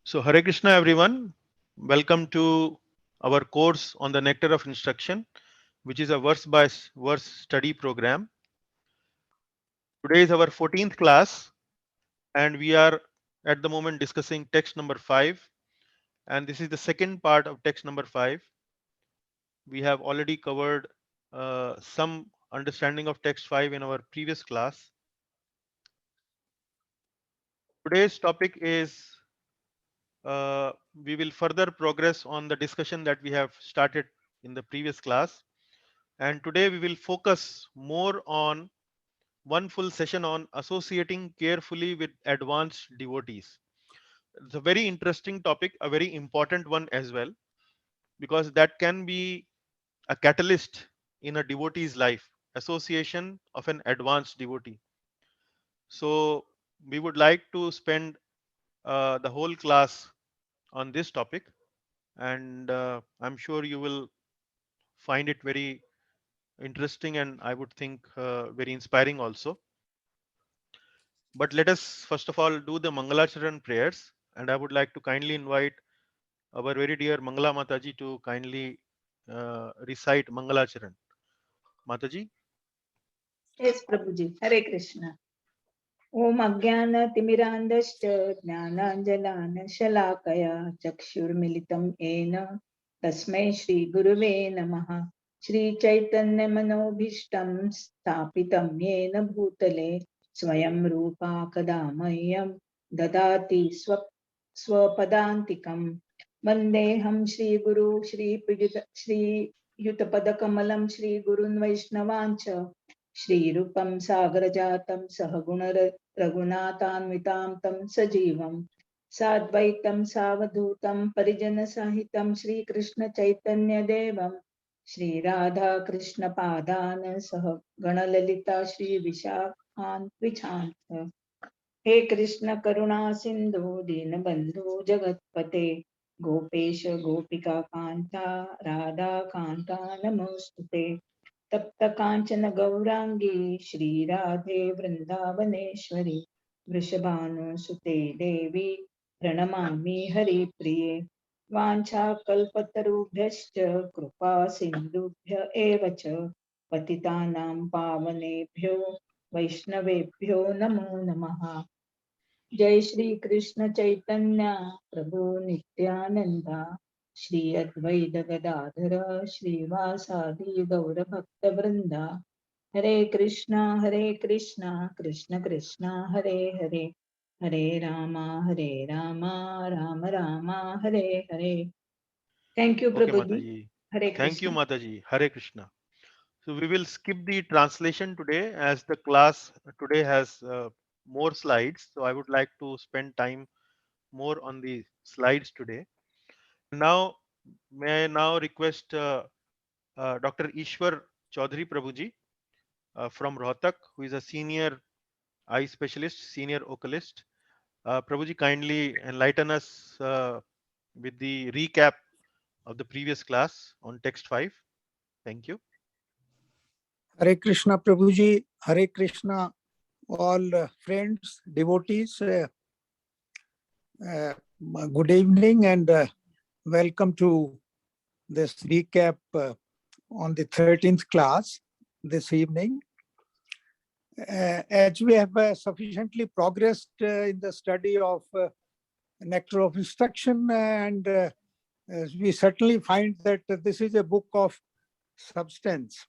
So Hare Krishna everyone, welcome to our course on the Nectar of Instruction, which is a verse by verse study program. Today is our 14th class and we are at the moment discussing text number 5, and this is the second part of text number 5. We have already covered some understanding of text 5 in our previous class. Today's topic is we will further progress on the discussion that we have started in the previous class, and today we will focus more on one full session on associating carefully with advanced devotees. It's a very interesting topic, a very important one as well, because that can be a catalyst in a devotee's life, association of an advanced devotee. So we would like to spend the whole class on this topic, and I'm sure you will find it very interesting and I would think very inspiring also. But let us first of all do the Mangala Charan prayers, and I would like to kindly invite our very dear Mangala Mataji to kindly recite Mangala Charan. Mataji. Yes, Prabhuji. Hare Krishna. Om Ajnana Timirandascha Jnananjalana Shalakaya Chakshurmilitam Ena Tasmai Shri Guruve Namaha. Shri Chaitanya Manobhishtam Sthapitam Yena Bhutale Swayam Rupa Kadamayyam Dadati Swapadantikam Vandeham Shri Guru Shri Yutapadakamalam Shri Gurun Vaishnavancha Shri Rupam Sagrajatam Sahaguna Raghunathanvitam Tam Sajivam Sadvaitam Savadhutam Parijana Sahitam Shri Krishna Chaitanya Devam Shri Radha Krishna Padana Sahagana Lalita Shri Vishakhan Vichanta He Krishna Karuna Sindhu Dinabandhu Jagatpate Gopesha Gopika Kanta Radha Kanta Namostute तप्त कांचन गौरांगी श्री राधे वृंदावनेश्वरी वृषभानुसुते देवी प्रणमामि हरिप्रिये वाञ्छाकल्पतरुभ्यश्च कृपा सिन्धुभ्य एव च पतितानां पावनेभ्यो वैष्णवेभ्यो नमो नमः। जय श्री कृष्ण चैतन्य प्रभु नित्यानंद श्री अद्वैत गदाधर श्रीवासादि गौर भक्त वृंदा हरे Krishna Krishna Krishna Hare Hare Hare Ram Ram Ram Hare Hare. Thank you, Okay, Prabhuji. Mataji. Hare Thank you, Krishna. Mataji. Hare Krishna. So we will skip the translation today as the class today has more slides. So I would like to spend time more on the slides today. Now, may I now request Dr. Ishwar Chaudhary Prabhuji from Rohtak, who is a senior eye specialist, senior oculist. Prabhuji, kindly enlighten us with the recap of the previous class on text 5. Thank you. Hare Krishna Prabhuji, Hare Krishna all friends, devotees. Good evening and welcome to this recap on the 13th class this evening. As we have sufficiently progressed in the study of Nectar of Instruction, and we certainly find that this is a book of substance.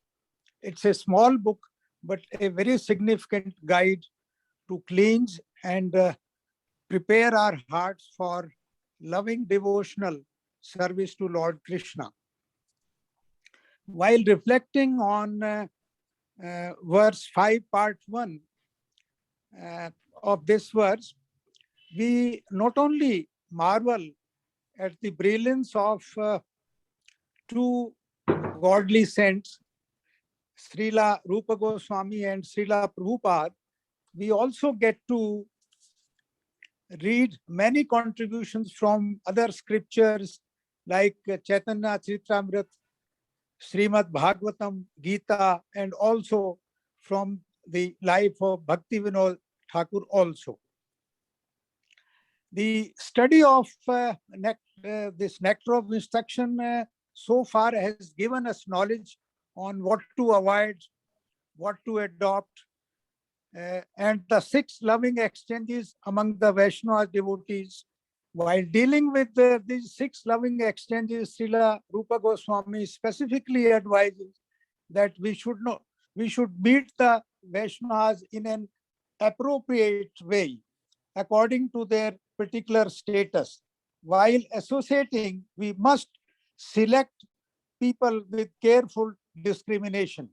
It's a small book, but a very significant guide to cleanse and prepare our hearts for loving devotional service to Lord Krishna. While reflecting on verse 5, part 1 of this verse, we not only marvel at the brilliance of two godly saints, Srila Rupa Goswami and Srila Prabhupada, we also get to read many contributions from other scriptures like Chaitanya Charitamrita, Srimad Bhagavatam, Gita, and also from the life of Bhaktivedanta Thakur also. The study of this Nectar of Instruction so far has given us knowledge on what to avoid, what to adopt, and the 6 loving exchanges among the Vaishnava devotees. While dealing with these 6 loving exchanges, Srila Rupa Goswami specifically advises that we should meet the Vaishnavas in an appropriate way according to their particular status. While associating, we must select people with careful discrimination.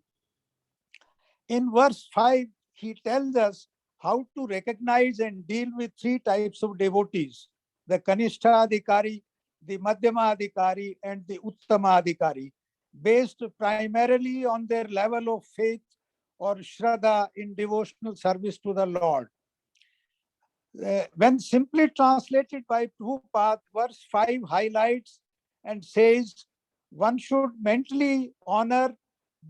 In verse 5, he tells us how to recognize and deal with 3 types of devotees: the Kanishtha Adhikari, the Madhyama Adhikari, and the Uttama Adhikari, based primarily on their level of faith or Shraddha in devotional service to the Lord. When simply translated by Prabhupada, verse 5 highlights and says, one should mentally honor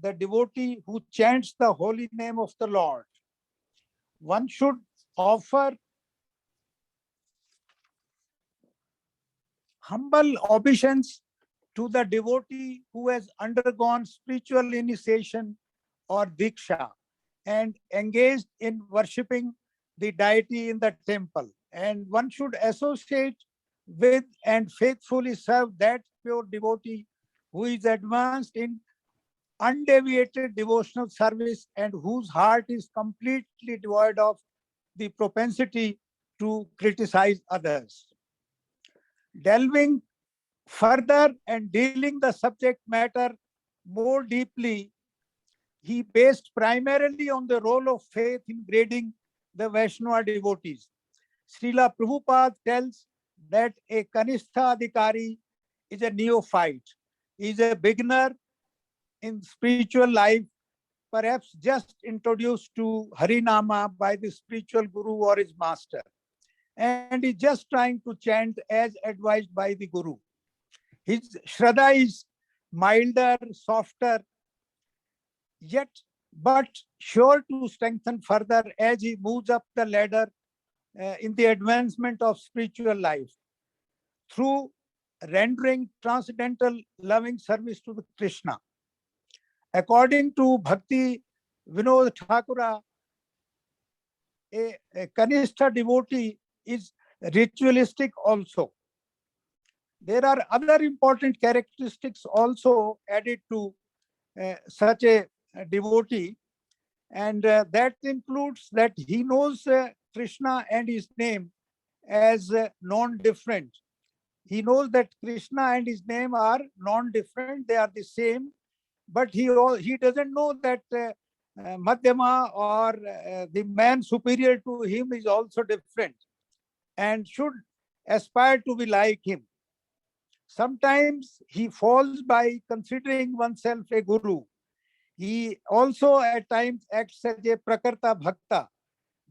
the devotee who chants the holy name of the Lord. One should offer humble obeisance to the devotee who has undergone spiritual initiation or diksha and engaged in worshipping the deity in the temple. And one should associate with and faithfully serve that pure devotee who is advanced in undeviated devotional service and whose heart is completely devoid of the propensity to criticize others. Delving further and dealing the subject matter more deeply, he based primarily on the role of faith in grading the Vaishnava devotees. Srila Prabhupada tells that a Kanishtha Adhikari is a neophyte, is a beginner in spiritual life, perhaps just introduced to Harinama by the spiritual guru or his master, and is just trying to chant as advised by the guru. His Shraddha is milder, softer, yet but sure to strengthen further as he moves up the ladder in the advancement of spiritual life through rendering transcendental loving service to the Krishna. According to Bhakti Vinod Thakura, a Kanishtha devotee is ritualistic also. There are other important characteristics also added to such a devotee, and that includes that he knows Krishna and his name as non-different. He knows that Krishna and his name are non-different, they are the same, but he doesn't know that Madhyama or the man superior to him is also different and should aspire to be like him. Sometimes he falls by considering oneself a guru. He also at times acts as a Prakrita Bhakta.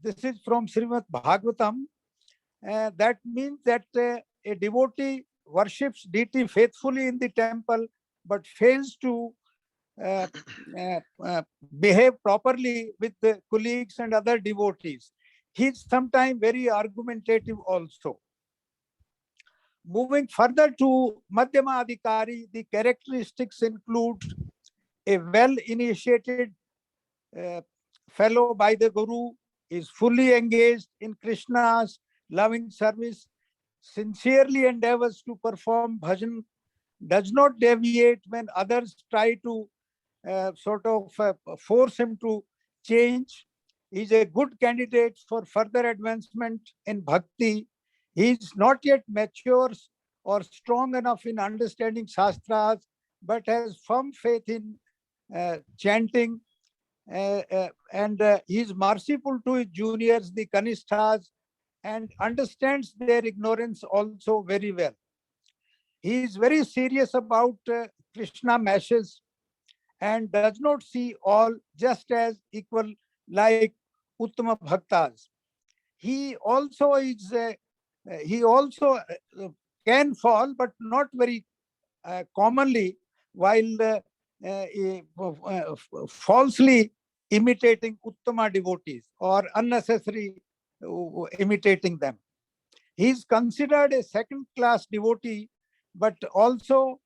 This is from Srimad Bhagavatam. That means that a devotee worships deity faithfully in the temple, but fails to behave properly with the colleagues and other devotees. He's sometimes very argumentative also. Moving further to Madhyama Adhikari, the characteristics include a well-initiated fellow by the Guru, is fully engaged in Krishna's loving service, sincerely endeavors to perform bhajan, does not deviate when others try to force him to change. He is a good candidate for further advancement in bhakti. He is not yet mature or strong enough in understanding shastras, but has firm faith in chanting, and he is merciful to his juniors, the Kanishthas, and understands their ignorance also very well. He is very serious about Krishna masses and does not see all just as equal like Uttama Bhaktas. He also can fall, but not very commonly, while falsely imitating Uttama devotees or unnecessary imitating them. He is considered a second-class devotee, but also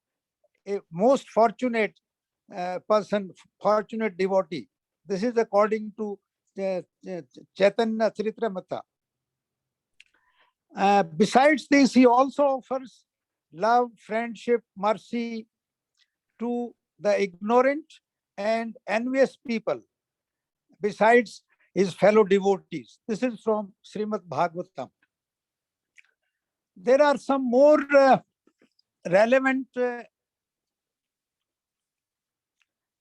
a most fortunate person, fortunate devotee. This is according to Chaitanya Charitamrita. Besides this, he also offers love, friendship, mercy to the ignorant and envious people, besides his fellow devotees. This is from Srimad Bhagavatam. There are some more relevant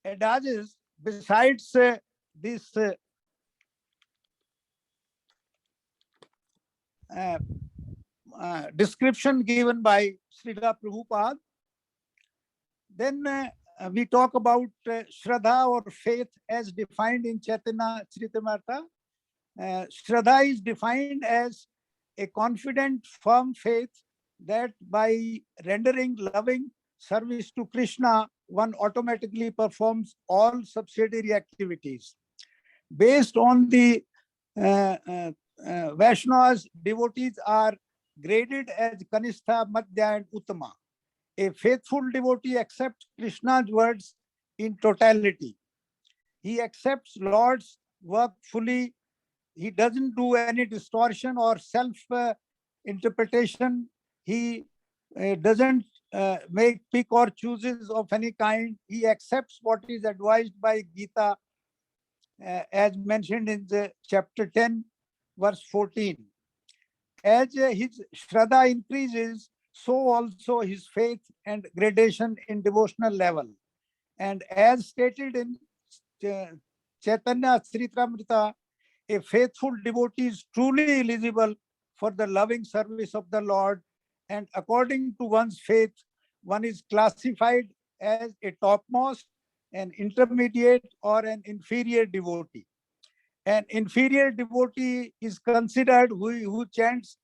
adages besides this description given by Srila Prabhupada. Then we talk about Shraddha or faith as defined in Chaitanya Charitamrita. Shraddha is defined as a confident, firm faith that by rendering loving service to Krishna, one automatically performs all subsidiary activities. Based on the Vaishnavas, devotees are graded as Kanishtha, Madhyama, and Uttama. A faithful devotee accepts Krishna's words in totality. He accepts Lord's work fully. He doesn't do any distortion or self-interpretation. He doesn't make pick or chooses of any kind. He accepts what is advised by Gita, as mentioned in the chapter 10, verse 14. As his Shraddha increases, so also his faith and gradation in devotional level. And as stated in Chaitanya Charitamrita, a faithful devotee is truly eligible for the loving service of the Lord. And according to one's faith, one is classified as a topmost, an intermediate, or an inferior devotee. An inferior devotee is considered who chants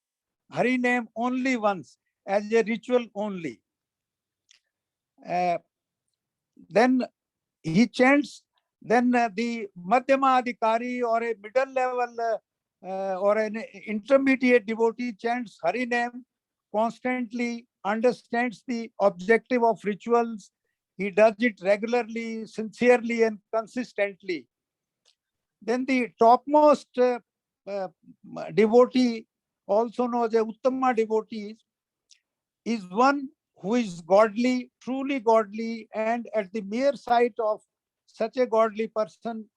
Hari name only once, as a ritual only. Then he chants, then the Madhyama Adhikari or a middle level or an intermediate devotee chants Hari name constantly, understands the objective of rituals. He does it regularly, sincerely, and consistently. Then the topmost devotee, also known as a Uttama devotee, is one who is godly, truly godly, and at the mere sight of such a godly person,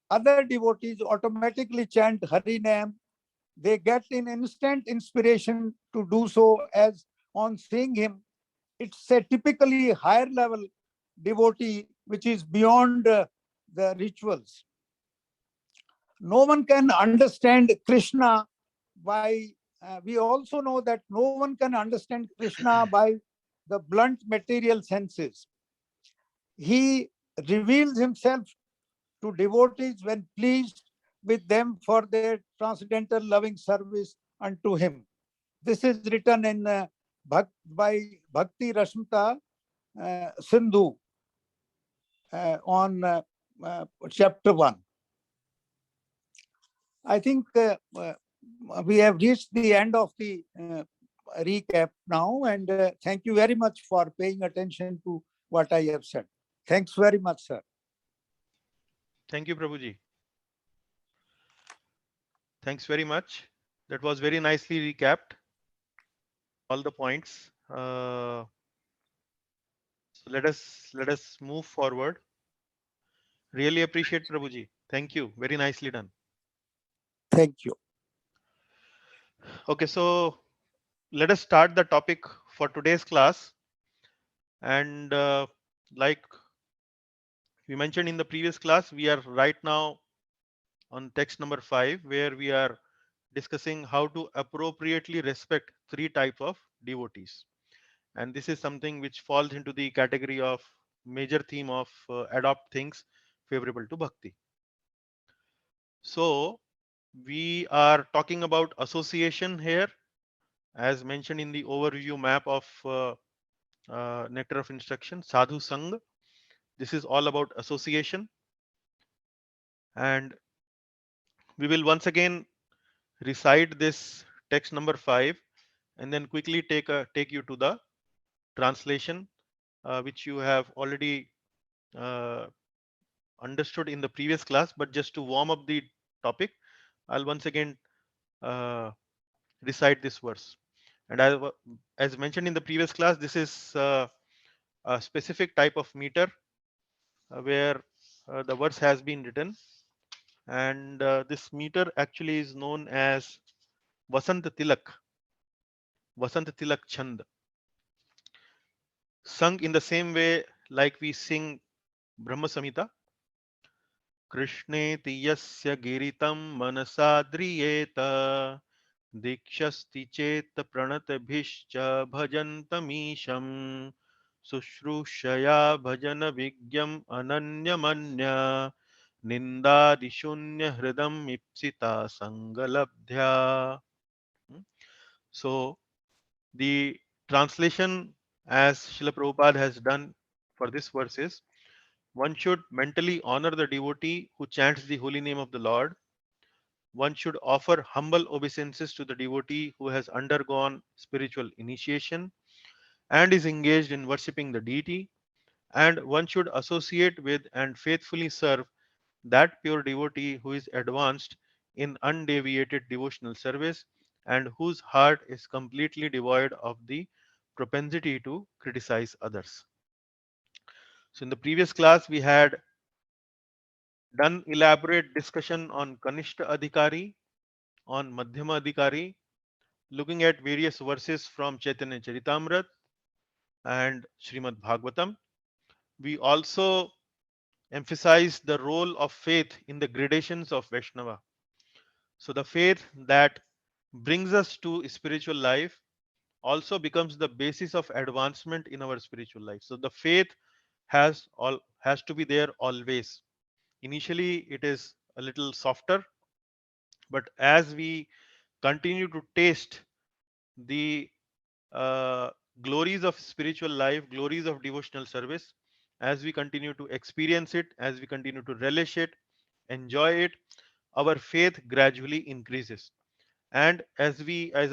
other devotees automatically chant Hari name. They get an instant inspiration to do so, as on seeing him, it's a typically higher level devotee which is beyond the rituals. No one can understand Krishna by, we also know that no one can understand Krishna by the blunt material senses. He reveals himself to devotees when pleased with them for their transcendental loving service unto him. This is written in by Bhakti Rasmita Sindhu on chapter 1. I think we have reached the end of the recap now, and thank you very much for paying attention to what I have said. Thanks very much, sir. Thank you, Prabhuji. Thanks very much. That was very nicely recapped, all the points. So let us move forward. Really appreciate Prabhuji. Thank you. Very nicely done. Thank you. Okay, so let us start the topic for today's class. And like we mentioned in the previous class, we are right now on text number 5, where we are discussing how to appropriately respect 3 types of devotees. And this is something which falls into the category of major theme of adopt things favorable to bhakti. So we are talking about association here, as mentioned in the overview map of Nectar of Instruction, Sadhu Sangha. This is all about association. And we will once again recite this text number 5 and then quickly take you to the translation, which you have already uh, understood in the previous class. But just to warm up the topic, I'll once again uh, recite this verse. And as mentioned in the previous class, this is a specific type of meter where the verse has been written, and this meter actually is known as Vasant Tilak, Vasant Tilak Chand, sung in the same way like we sing Brahma Samhita. Krishneti yasya giritam manasadriyeta दीक्षस्ति चेत प्रणतभिश्च भजन्तमीशं शुश्रूषया भजन विज्ञम अनन्यमन्य निन्दादिशून्य हृदम ईप्सिता संगलब्ध्या. So the translation as Srila Prabhupada has done for this verse is: one should mentally honor the devotee who chants the holy name of the Lord. One should offer humble obeisances to the devotee who has undergone spiritual initiation and is engaged in worshipping the deity. And one should associate with and faithfully serve that pure devotee who is advanced in undeviated devotional service and whose heart is completely devoid of the propensity to criticize others. So, in the previous class, we had done elaborate discussion on Kanishtha Adhikari, on Madhyama Adhikari, looking at various verses from Chaitanya Charitamrita and Srimad Bhagavatam. We also emphasized the role of faith in the gradations of Vaishnava. So, the faith that brings us to spiritual life also becomes the basis of advancement in our spiritual life. So, the faith has to be there always. Initially, it is a little softer, but as we continue to taste the uh, glories of spiritual life, glories of devotional service, as we continue to experience it, as we continue to relish it, enjoy it, our faith gradually increases. And as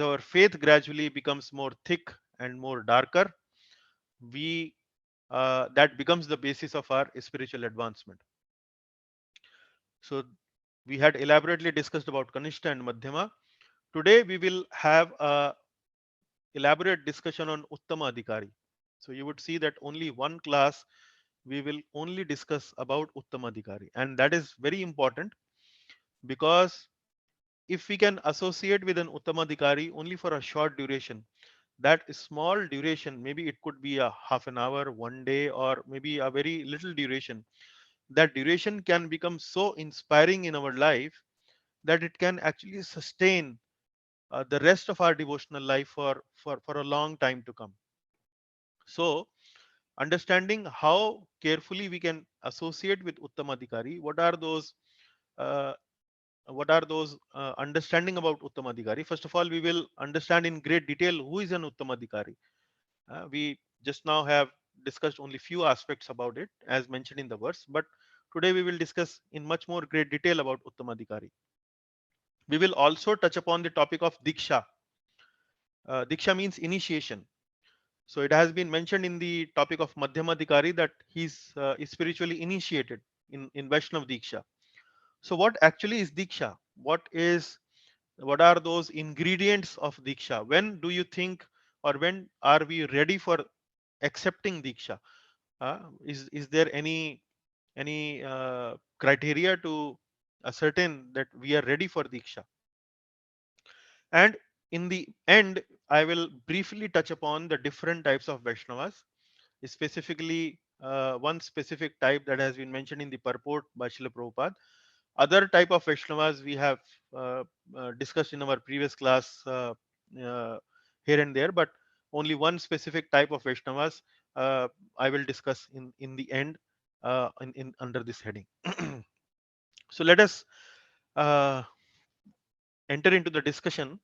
our faith gradually becomes more thick and more darker, we that becomes the basis of our spiritual advancement. So we had elaborately discussed about Kanishtha and Madhyama. Today we will have a elaborate discussion on Uttama Adhikari. So you would see that only one class we will only discuss about Uttama Adhikari, and that is very important because if we can associate with an Uttama Adhikari only for a short duration, that small duration, maybe it could be a half an hour, one day, or maybe a very little duration, that duration can become so inspiring in our life that it can actually sustain the rest of our devotional life for a long time to come. So understanding how carefully we can associate with Uttamadhikari, uh, what are those understanding about Uttamadhikari? First of all, we will understand in great detail who is an Uttamadhikari. We just now have discussed only few aspects about it as mentioned in the verse, but today we will discuss in much more great detail about Uttamadhikari. We will also touch upon the topic of Diksha. Diksha means initiation. So it has been mentioned in the topic of Madhyamadhikari that he's is spiritually initiated in Vaishnav Diksha. So what actually is Diksha? What are those ingredients of Diksha? When do you think or when are we ready for accepting Diksha? Is there any criteria to ascertain that we are ready for Diksha? And in the end, I will briefly touch upon the different types of Vaishnavas, specifically one specific type that has been mentioned in the purport by Srila Prabhupada. Other type of Vaishnavas we have discussed in our previous class uh, here and there, but only one specific type of Vaishnavas I will discuss in the end in under this heading. So let us uh, enter into the discussion.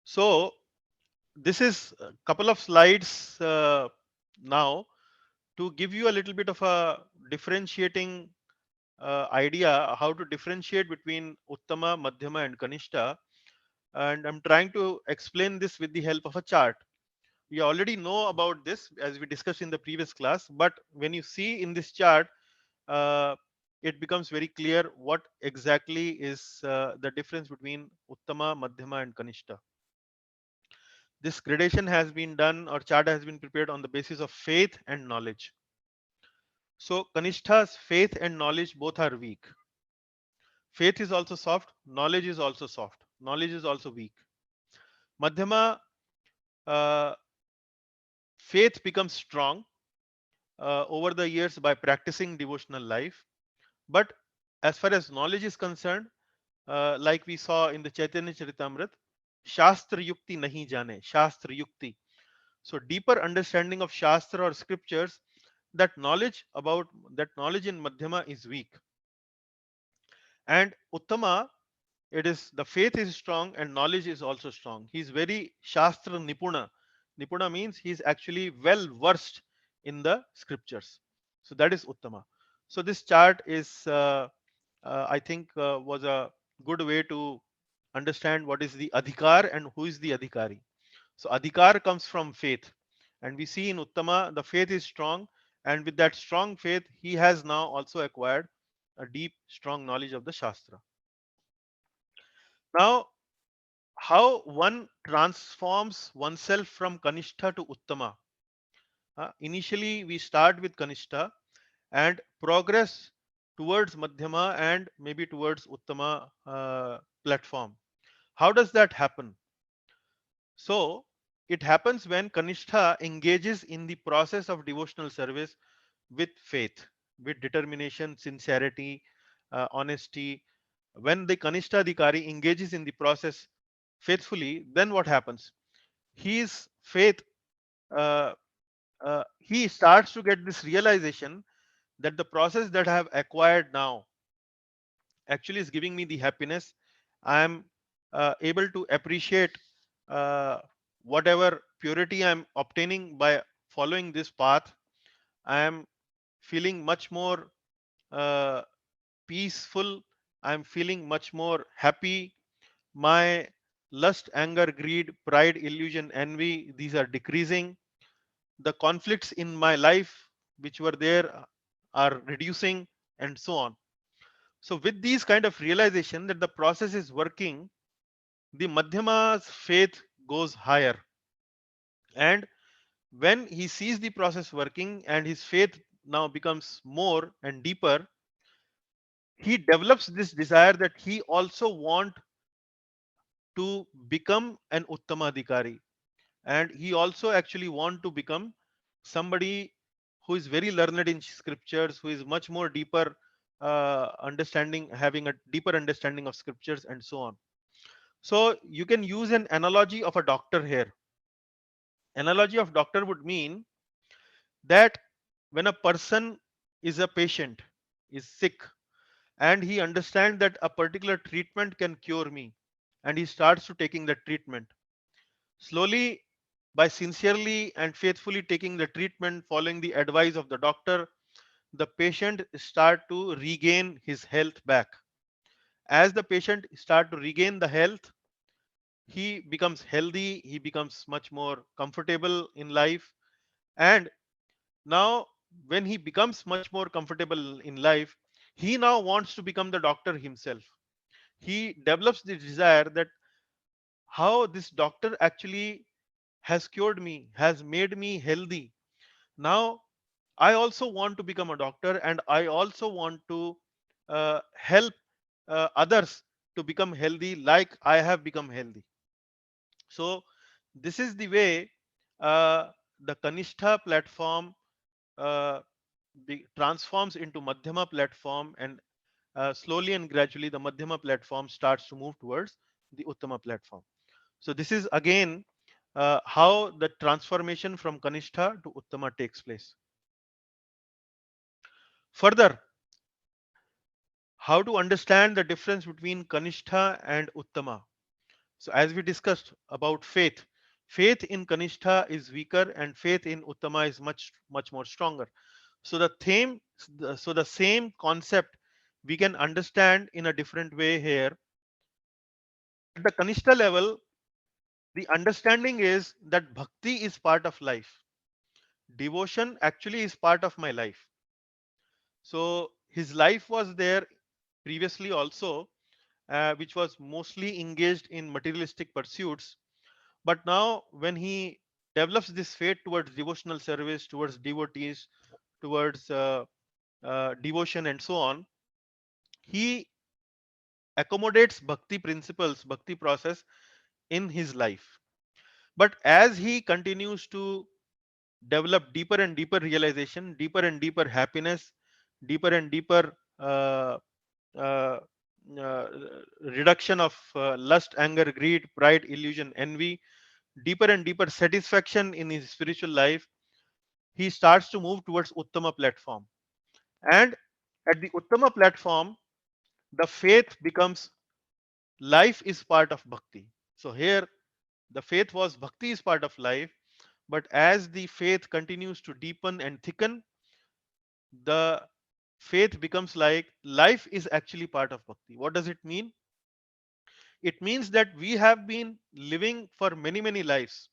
So this is a couple of slides now to give you a little bit of a differentiating idea how to differentiate between Uttama, Madhyama, and Kanishta. and I'm trying to explain this with the help of a chart. You already know about this as we discussed in the previous class, but when you see in this chart, uh, it becomes very clear what exactly is the difference between Uttama, Madhyama, and Kanishta. This gradation has been done, or chart has been prepared on the basis of faith and knowledge. So Kanishta's faith and knowledge both are weak. Faith is also soft, knowledge is also soft, knowledge is also weak. Madhyama, uh, faith becomes strong over the years by practicing devotional life. But as far as knowledge is concerned, like we saw in the Chaitanya Charitamrita, Shastra Yukti nahi jane, Shastra Yukti. So deeper understanding of Shastra or scriptures, that knowledge in Madhyama is weak. And Uttama, it is the faith is strong and knowledge is also strong. He is very Shastra Nipuna. Nipuna means he is actually well versed in the scriptures. So that is Uttama. So this chart is I think was a good way to understand what is the adhikar and who is the adhikari. So adhikar comes from faith, and we see in Uttama the faith is strong, and with that strong faith, he has now also acquired a deep, strong knowledge of the Shastra. Now, how one transforms oneself from Kanishtha to Uttama. Initially, we start with Kanishtha and progress towards Madhyama and maybe towards Uttama platform. How does that happen? So it happens when Kanishtha engages in the process of devotional service with faith, with determination, sincerity, honesty. When the Kanishtha Adhikari engages in the process faithfully, then what happens? His faith, uh, he starts to get this realization that the process that I have acquired now actually is giving me the happiness. I am able to appreciate uh, whatever purity I'm obtaining by following this path. I am feeling much more uh, peaceful. I'm feeling much more happy. My lust, anger, greed, pride, illusion, envy, these are decreasing. The conflicts in my life which were there are reducing, and so on. So with these kind of realization that the process is working, the Madhyama's faith goes higher. And when he sees the process working and his faith now becomes more and deeper, he develops this desire that he also want to become an Uttamadhikari. And he also actually want to become somebody who is very learned in scriptures, who is much more deeper understanding, having a deeper understanding of scriptures, and so on. So you can use an analogy of a doctor here. Analogy of doctor would mean that when a person is a patient, is sick, and he understands that a particular treatment can cure me, and he starts to taking the treatment slowly, by sincerely and faithfully taking the treatment, following the advice of the doctor, the patient start to regain his health back. As the patient start to regain the health, he becomes healthy, he becomes much more comfortable in life. And now when he becomes much more comfortable in life, he now wants to become the doctor himself. He develops the desire that how this doctor actually has cured me, has made me healthy. Now I also want to become a doctor, and I also want to help others to become healthy like I have become healthy. So this is the way the Kanishtha platform uh, transforms into Madhyama platform, and slowly and gradually the Madhyama platform starts to move towards the Uttama platform. So this is again how the transformation from Kanishtha to Uttama takes place. Further, how to understand the difference between Kanishtha and Uttama. So as we discussed about faith, faith in Kanishtha is weaker and faith in Uttama is much more stronger. So the same concept we can understand in a different way here. At the Kanishtha level, the understanding is that bhakti is part of life. Devotion actually is part of my life. So his life was there previously also, which was mostly engaged in materialistic pursuits. But now, when he develops this faith towards devotional service, towards devotees, towards devotion, and so on, he accommodates bhakti principles, bhakti process in his life. But as he continues to develop deeper and deeper realization, deeper and deeper happiness, deeper and deeper uh, uh, reduction of lust, anger, greed, pride, illusion, envy, deeper and deeper satisfaction in his spiritual life, he starts to move towards Uttama platform. And at the Uttama platform, the faith becomes life is part of bhakti. So here, the faith was bhakti is part of life, but as the faith continues to deepen and thicken, the faith becomes like life is actually part of bhakti. What does it mean? It means that we have been living for many, many lives.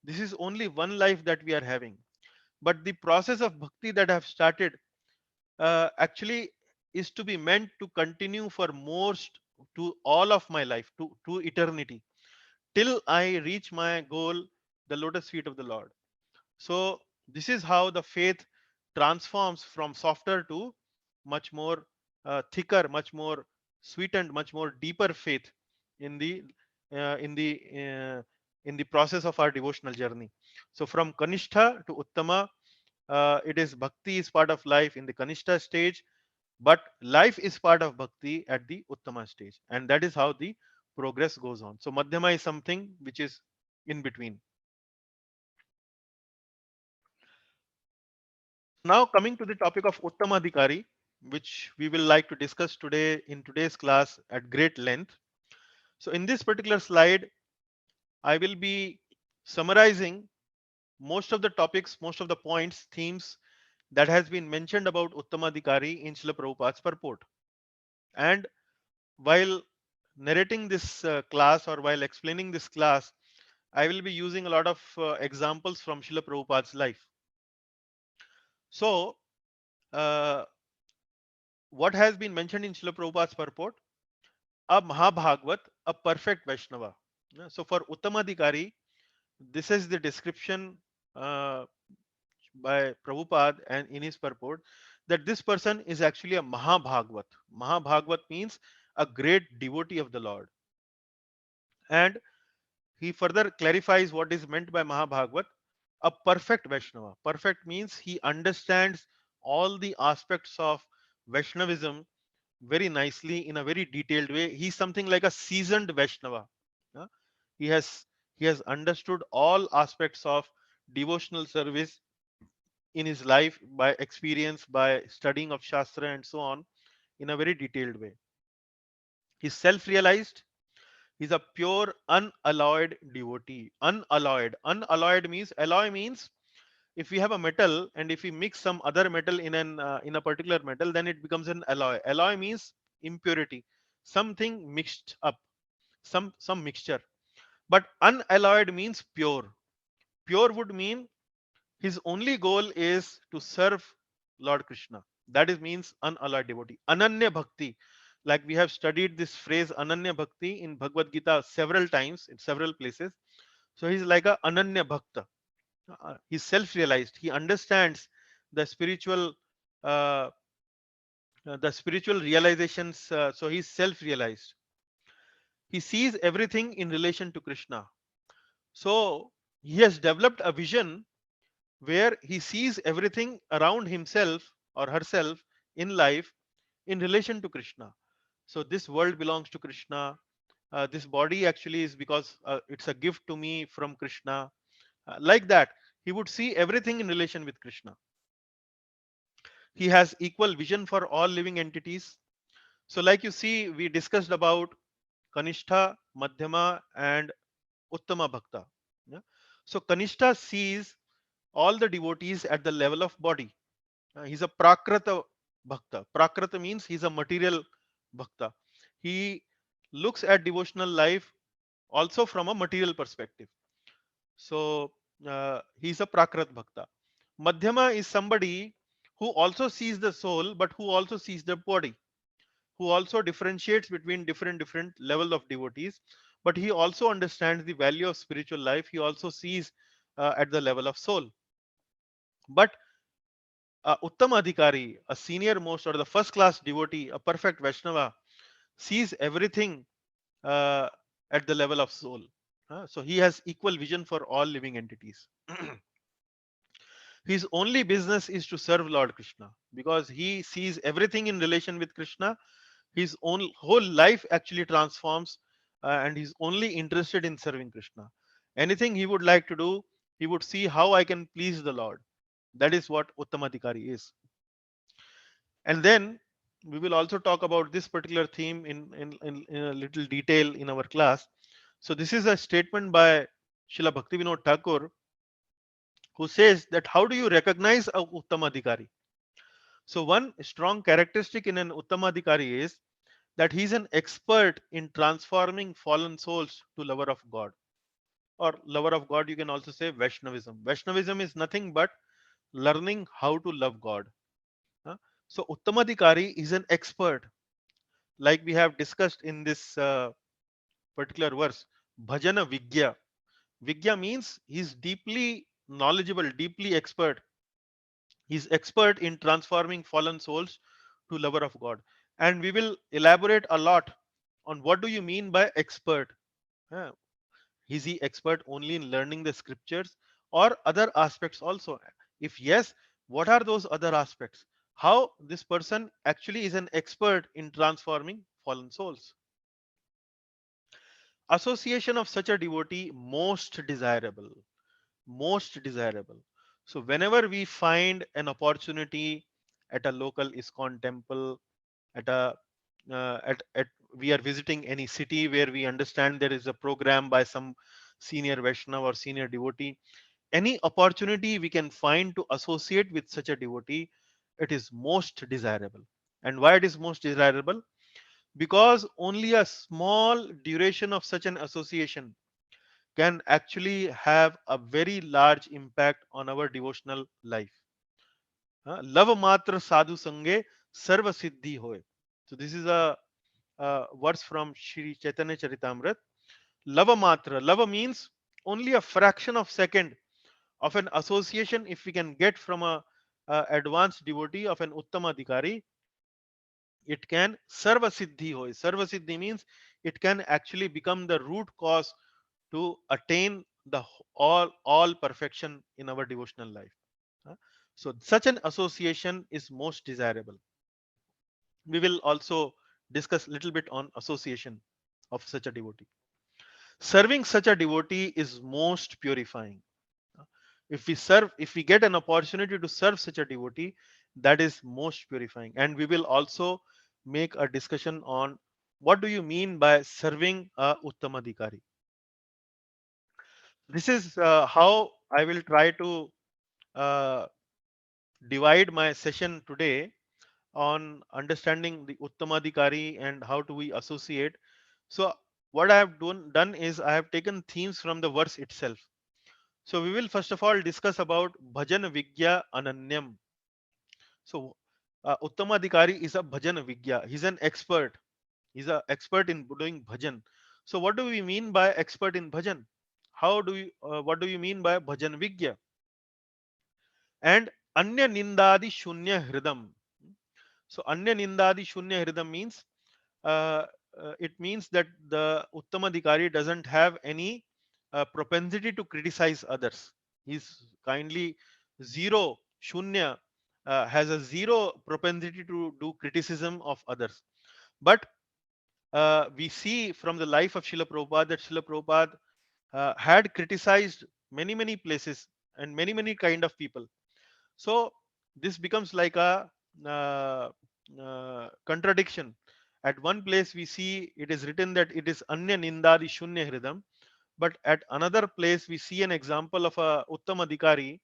This is only one life that we are having. But the process of bhakti that I have started actually is to be meant to continue for most to all of my life, to eternity, till I reach my goal, the lotus feet of the Lord. So this is how the faith transforms from softer to much more thicker, much more sweetened, much more deeper faith in the uh, in the uh, in the process of our devotional journey. So from Kanishtha to Uttama, it is bhakti is part of life in the Kanishtha stage, but life is part of bhakti at the Uttama stage, and that is how the progress goes on. So Madhyama is something which is in between. Now coming to the topic of Uttamadhikari, which we will like to discuss today in today's class at great length. So in this particular slide, I will be summarizing most of the topics, most of the points, themes that has been mentioned about Uttamadhikari in Srila Prabhupada's purport. And while narrating this class or while explaining this class, I will be using a lot of examples from Srila Prabhupada's life. So, uh, what has been mentioned in Srila Prabhupada's purport? A Mahabhagvat, a perfect Vaishnava. So, for Uttamadhikari, this is the description uh, by Prabhupada and in his purport that this person is actually a Mahabhagvat. Mahabhagvat means a great devotee of the Lord. And he further clarifies what is meant by Mahabhagvat, a perfect Vaishnava. Perfect means he understands all the aspects of Vaishnavism very nicely in a very detailed way. He's something like a seasoned Vaishnava. Yeah? He has he has understood all aspects of devotional service in his life by experience, by studying of Shastra and so on in a very detailed way. He's self-realized. He's a pure, unalloyed devotee. Unalloyed. Unalloyed means alloy means if we have a metal and if we mix some other metal in a particular metal, then it becomes an alloy. Alloy means impurity, something mixed up, some mixture. But unalloyed means pure. Pure would mean his only goal is to serve Lord Krishna. That is means unalloyed devotee. Ananya bhakti. Like we have studied this phrase Ananya bhakti in Bhagavad Gita several times in several places. So he's like a Ananya bhakta. He's self-realized. He understands the uh, spiritual realizations. So he's self-realized. He sees everything in relation to Krishna. So he has developed a vision where he sees everything around himself or herself in life in relation to Krishna. So this world belongs to Krishna. This body actually is because it's a gift to me from Krishna. Like that, he would see everything in relation with Krishna. He has equal vision for all living entities. So, like you see, we discussed about Kanishtha, Madhyama, and Uttama Bhakta. Yeah? So, Kanishtha sees all the devotees at the level of body. He's a Prakrita Bhakta. Prakrita means he's a material Bhakta. He looks at devotional life also from a material perspective. So he's a Prakrit Bhakta. Madhyama is somebody who also sees the soul, but who also sees the body, who also differentiates between different level of devotees, but he also understands the value of spiritual life. He also sees at the level of soul. But Uttama Adhikari, a senior most or the first class devotee, a perfect Vaishnava, sees everything uh, at the level of soul. So he has equal vision for all living entities. His only business is to serve Lord Krishna because he sees everything in relation with Krishna. His own whole life actually transforms, and he's only interested in serving Krishna. Anything he would like to do, he would see how I can please the Lord. That is what Uttamadhikari is. And then we will also talk about this particular theme in a little detail in our class. So this is a statement by Srila Bhaktivinoda Thakur, who says that how do you recognize a Uttamadhikari? So one strong characteristic in an Uttamadhikari is that he's an expert in transforming fallen souls to lover of God. Or lover of God, you can also say Vaishnavism. Vaishnavism is nothing but learning how to love God. Huh? So Uttamadhikari is an expert, like we have discussed in this particular verse. Bhajanavikya. Vigya means he's deeply knowledgeable, deeply expert. He's expert in transforming fallen souls to lover of God. And we will elaborate a lot on what do you mean by expert. Huh? Is he expert only in learning the scriptures or other aspects also? If yes, what are those other aspects? How this person actually is an expert in transforming fallen souls. Association of such a devotee most desirable. Most desirable. So whenever we find an opportunity at a local ISKCON temple, at a at we are visiting any city where we understand there is a program by some senior Vaishnava or senior devotee, any opportunity we can find to associate with such a devotee, it is most desirable. And why it is most desirable? Because only a small duration of such an association can actually have a very large impact on our devotional life. Lava matra sadhu sange sarva siddhi hoy. So this is a verse from Shri Chaitanya Charitamrit. Lava matra. Lava means only a fraction of second of an association. If we can get from a advanced devotee of an uttama adhikari, it can sarva siddhi hoy. Sarva siddhi means it can actually become the root cause to attain the all perfection in our devotional life. Uh, So such an association is most desirable. We will also discuss a little bit on association of such a devotee. Serving such a devotee is most purifying. Uh, if we get an opportunity to serve such a devotee, that is most purifying. And we will also make a discussion on what do you mean by serving a Uttamadhikari. This is how I will try to uh, divide my session today on understanding the Uttamadhikari and how do we associate. So what I have done is I have taken themes from the verse itself. So we will first of all discuss about Bhajanavikya Ananyam. So Uttamadhikari is a Bhajanavikya. He's an expert. He's an expert in doing bhajan. So what do we mean by expert in bhajan? What do you mean by bhajan vigya? And anya nindadi shunya hridam. So anya nindadi shunya hridam means uh, it means that the Uttamadhikari doesn't have any propensity to criticize others. He's kindly zero shunya, has a zero propensity to do criticism of others. But we see from the life of Srila Prabhupada that Srila Prabhupada had criticized many places and many kind of people. So this becomes like a contradiction. At one place we see it is written that it is anya nindadi shunya hridam, but at another place we see an example of a uttam adhikari,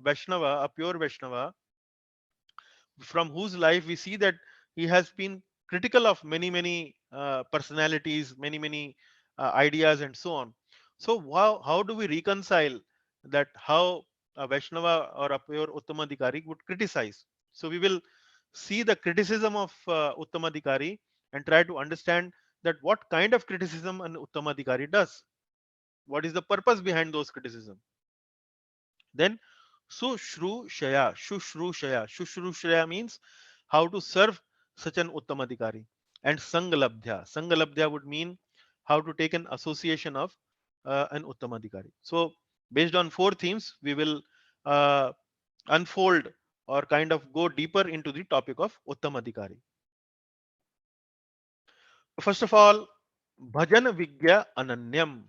Vaishnava, a pure Vaishnava, from whose life we see that he has been critical of many personalities, many ideas and so on. So how do we reconcile that, how a Vaishnava or a pure Uttamadhikari would criticize? So we will see the criticism of Uttamadhikari and try to understand that what kind of criticism an Uttamadhikari does. What is the purpose behind those criticism? Then Shushrushaya means how to serve such an Uttamadhikari. And Sangalabdhya would mean how to take an association of an Uttamadhikari. So based on four themes, we will uh, unfold or kind of go deeper into the topic of Uttamadhikari. First of all, Bhajanavikya Ananyam.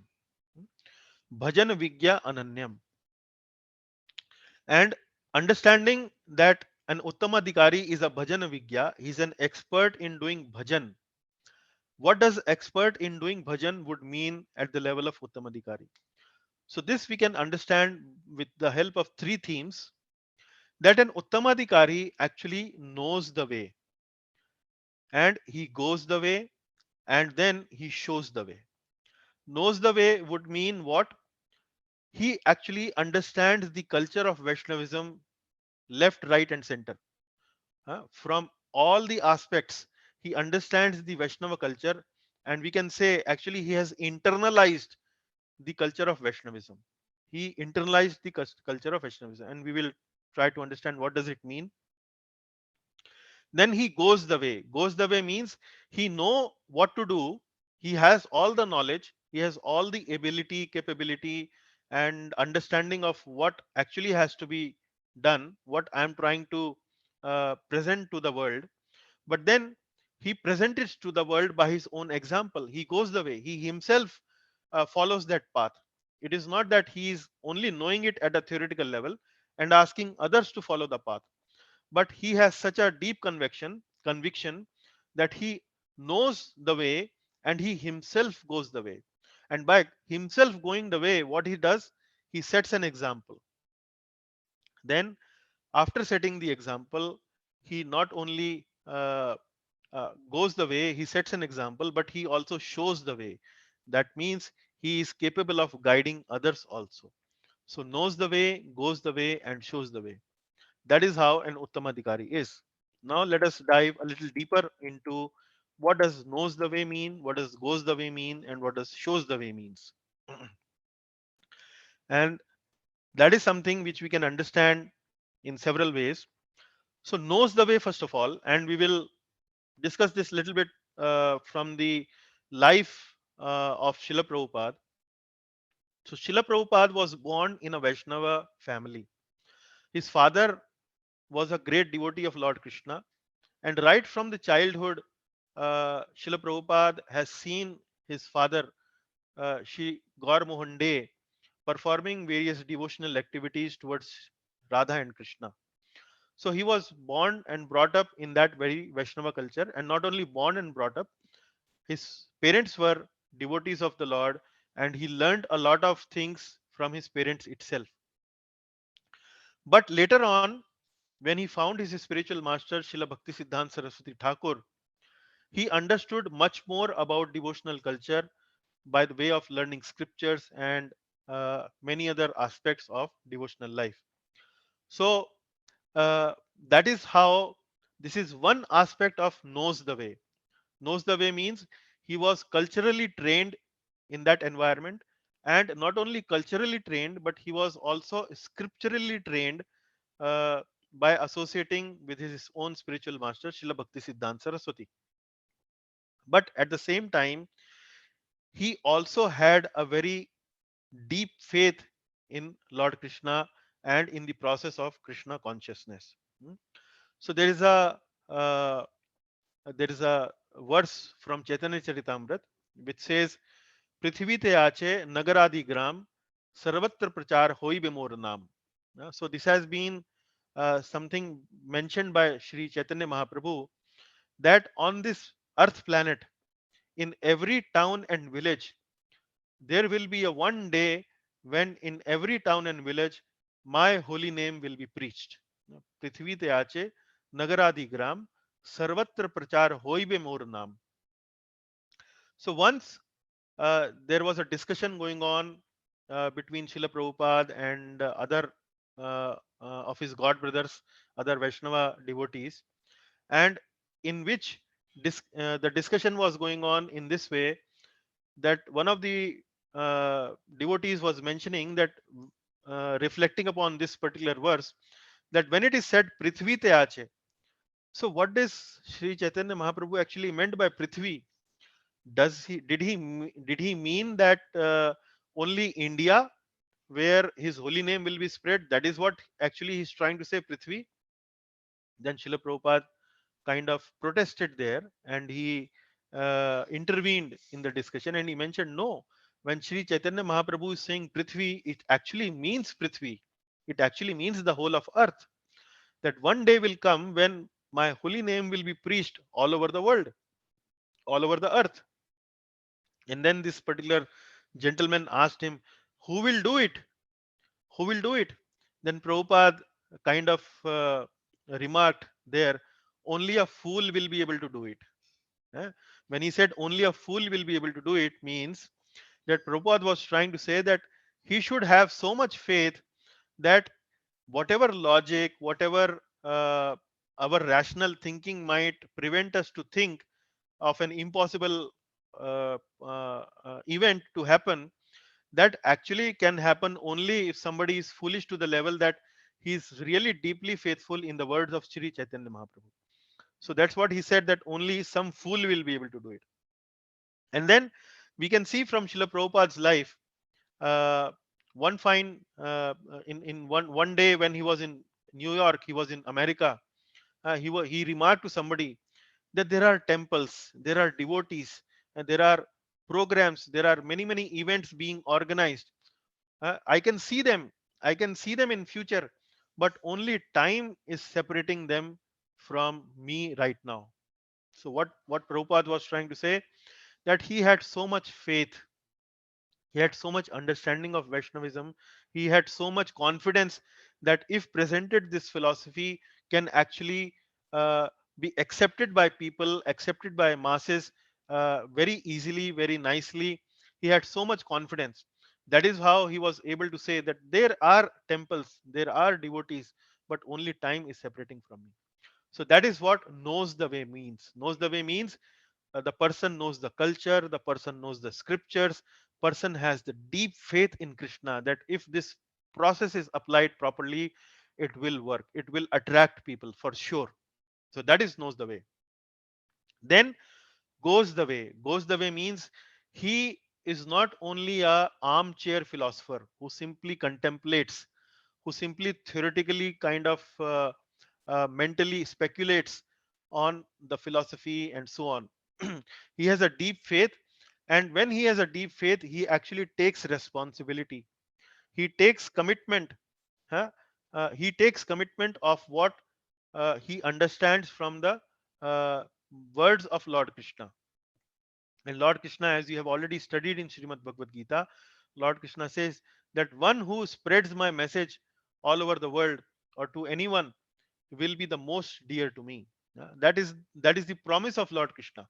Bhajanavikya Ananyam. And understanding that an Uttamadhikari is a Bhajanavigya, he's an expert in doing bhajan. What does expert in doing bhajan would mean at the level of Uttamadhikari? So this we can understand with the help of three themes, that an Uttamadhikari actually knows the way, and he goes the way, and then he shows the way. Knows the way would mean what? He actually understands the culture of Vaishnavism left, right, and center. From all the aspects, he understands the Vaishnava culture, and we can say actually he has internalized the culture of Vaishnavism. He internalized the culture of Vaishnavism, and we will try to understand what does it mean. Then he goes the way. Goes the way means he know what to do. He has all the knowledge. He has all the ability, capability, and understanding of what actually has to be done. What I am trying to present to the world. But then he presents it to the world by his own example. He goes the way. He himself follows that path. It is not that he is only knowing it at a theoretical level and asking others to follow the path, but he has such a deep conviction that he knows the way and he himself goes the way. And by himself going the way, what he does, he sets an example. Then after setting the example, he not only goes the way, he sets an example, but he also shows the way. That means he is capable of guiding others also. So knows the way, goes the way, and shows the way. That is how an Uttamadhikari is. Now let us dive a little deeper into what does knows the way mean, what does goes the way mean, and what does shows the way means. And that is something which we can understand in several ways. So knows the way first of all, and we will discuss this little bit from the life of Srila Prabhupada. So Srila Prabhupada was born in a Vaishnava family. His father was a great devotee of Lord Krishna, and right from the childhood, Srila Prabhupada has seen his father, Shri Gaur Mohan De, performing various devotional activities towards Radha and Krishna. So he was born and brought up in that very Vaishnava culture, and not only born and brought up, his parents were devotees of the Lord, and he learned a lot of things from his parents itself. But later on, when he found his spiritual master, Srila Bhaktisiddhanta Saraswati Thakur, he understood much more about devotional culture by the way of learning scriptures and many other aspects of devotional life. So uh, that is how this is one aspect of knows the way. Knows the way means he was culturally trained in that environment, and not only culturally trained, but he was also scripturally trained uh, by associating with his own spiritual master, Srila Bhaktisiddhanta Saraswati. But at the same time, he also had a very deep faith in Lord Krishna and in the process of Krishna consciousness. Hmm. So uh, there is a verse from Chaitanya Charitamrita which says, "Prithvi te ache nagaradi gram sarvatra prachar hoi be mor naam." So this has been something mentioned by Sri Chaitanya Mahaprabhu, that on this earth planet, in every town and village, there will be a one day when in every town and village my holy name will be preached. Prithvi te ache nagaradi gram sarvatra prachar hoibe mor naam. So once there was a discussion going on between Srila Prabhupada and other of his god brothers, other Vaishnava devotees, and in which the discussion was going on in this way, that one of the devotees was mentioning that, reflecting upon this particular verse, that when it is said Prithvi te aache, so what does Sri Chaitanya Mahaprabhu actually meant by Prithvi? Did he mean that only India, where his holy name will be spread, that is what actually he's trying to say, Prithvi? Then Srila Prabhupada kind of protested there, and he intervened in the discussion, and he mentioned, no, when Sri Chaitanya Mahaprabhu is saying Prithvi, it actually means Prithvi. It actually means the whole of earth. That one day will come when my holy name will be preached all over the world, all over the earth. And then this particular gentleman asked him, who will do it? Who will do it? Then Prabhupada kind of remarked there, only a fool will be able to do it. Eh? When he said only a fool will be able to do it, means that Prabhupada was trying to say that he should have so much faith that whatever logic, whatever our rational thinking might prevent us to think of an impossible event to happen, that actually can happen only if somebody is foolish to the level that he is really deeply faithful in the words of Sri Chaitanya Mahaprabhu. So that's what he said, that only some fool will be able to do it. And then we can see from Srila Prabhupada's life, uh, one fine in one day when he was in New York, he was in America. He remarked to somebody that there are temples, there are devotees, and there are programs, there are many events being organized. I can see them. I can see them in future, but only time is separating them from me right now. So what Prabhupada was trying to say, that he had so much faith, he had so much understanding of Vaishnavism, he had so much confidence that if presented, this philosophy can actually uh, be accepted by people, accepted by masses very easily, very nicely. He had so much confidence. That is how he was able to say that there are temples, there are devotees, but only time is separating from me. So that is what knows the way means. Knows the way means the person knows the culture, the person knows the scriptures, person has the deep faith in Krishna, that if this process is applied properly, it will work, it will attract people for sure. So that is knows the way. Then goes the way. Goes the way means he is not only a armchair philosopher who simply contemplates, who simply theoretically kind of mentally speculates on the philosophy and so on. He has a deep faith, and when he has a deep faith, he actually takes responsibility. He takes commitment. Huh? He takes commitment of what he understands from the uh, words of Lord Krishna. And Lord Krishna, as you have already studied in Srimad Bhagavad Gita, Lord Krishna says that one who spreads my message all over the world or to anyone will be the most dear to me. That is the promise of Lord Krishna.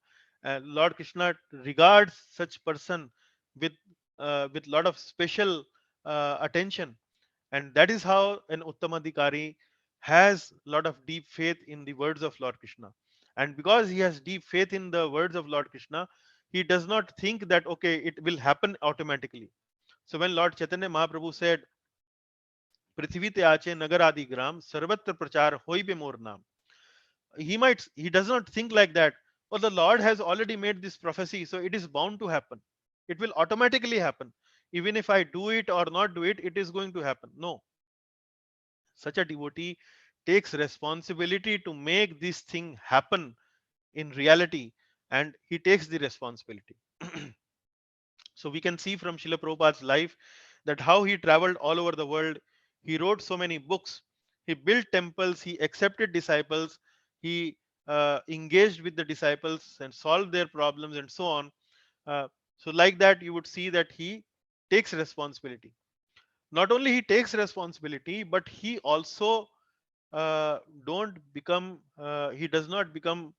Lord Krishna regards such person with lot of special attention, and that is how an Uttamadhikari has a lot of deep faith in the words of Lord Krishna. And because he has deep faith in the words of Lord Krishna, he does not think that okay, it will happen automatically. So when Lord Chaitanya Mahaprabhu said, "Prithvi te aache nagar adi gram sarvatra prachar hoibe mor naam," he does not think like that. Well, the Lord has already made this prophecy, so it is bound to happen. It will automatically happen. Even if I do it or not do it, it is going to happen. No, such a devotee takes responsibility to make this thing happen in reality, and he takes the responsibility. So we can see from Srila Prabhupada's life that how he traveled all over the world. He wrote so many books, he built temples, he accepted disciples, he engaged with the disciples and solved their problems and so on. So like that, you would see that he takes responsibility. Not only he takes responsibility, but he also don't become he does not become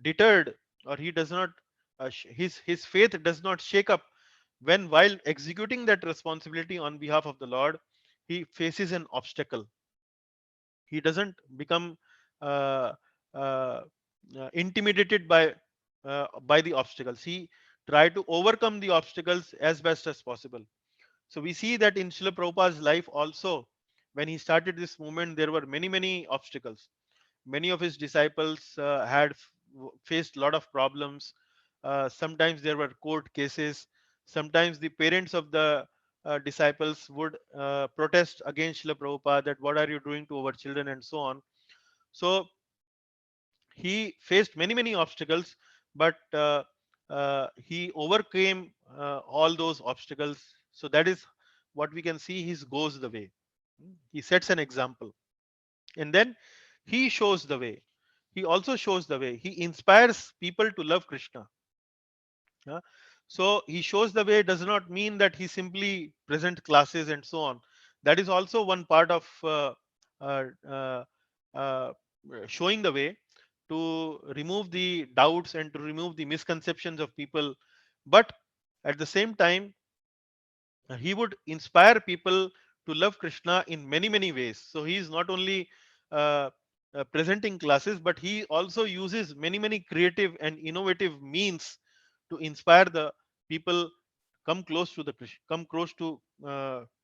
deterred, or he does not his faith does not shake up when, while executing that responsibility on behalf of the Lord, he faces an obstacle. He doesn't become uh, uh, intimidated by the obstacles. He try to overcome the obstacles as best as possible. So we see that in Srila Prabhupada's life also, when he started this movement, there were many obstacles. Many of his disciples faced a lot of problems. Sometimes there were court cases. Sometimes the parents of the disciples would protest against Srila Prabhupada, that what are you doing to our children, and so on. So he faced many obstacles, but he overcame all those obstacles. So that is what we can see. He goes the way. He sets an example, and then he shows the way. He also shows the way. He inspires people to love Krishna. Yeah. So he shows the way does not mean that he simply present classes and so on. That is also one part of uh, uh, uh, showing the way, to remove the doubts and to remove the misconceptions of people. But at the same time, he would inspire people to love Krishna in many ways. So he is not only uh, presenting classes, but he also uses many creative and innovative means to inspire the people come close to come close to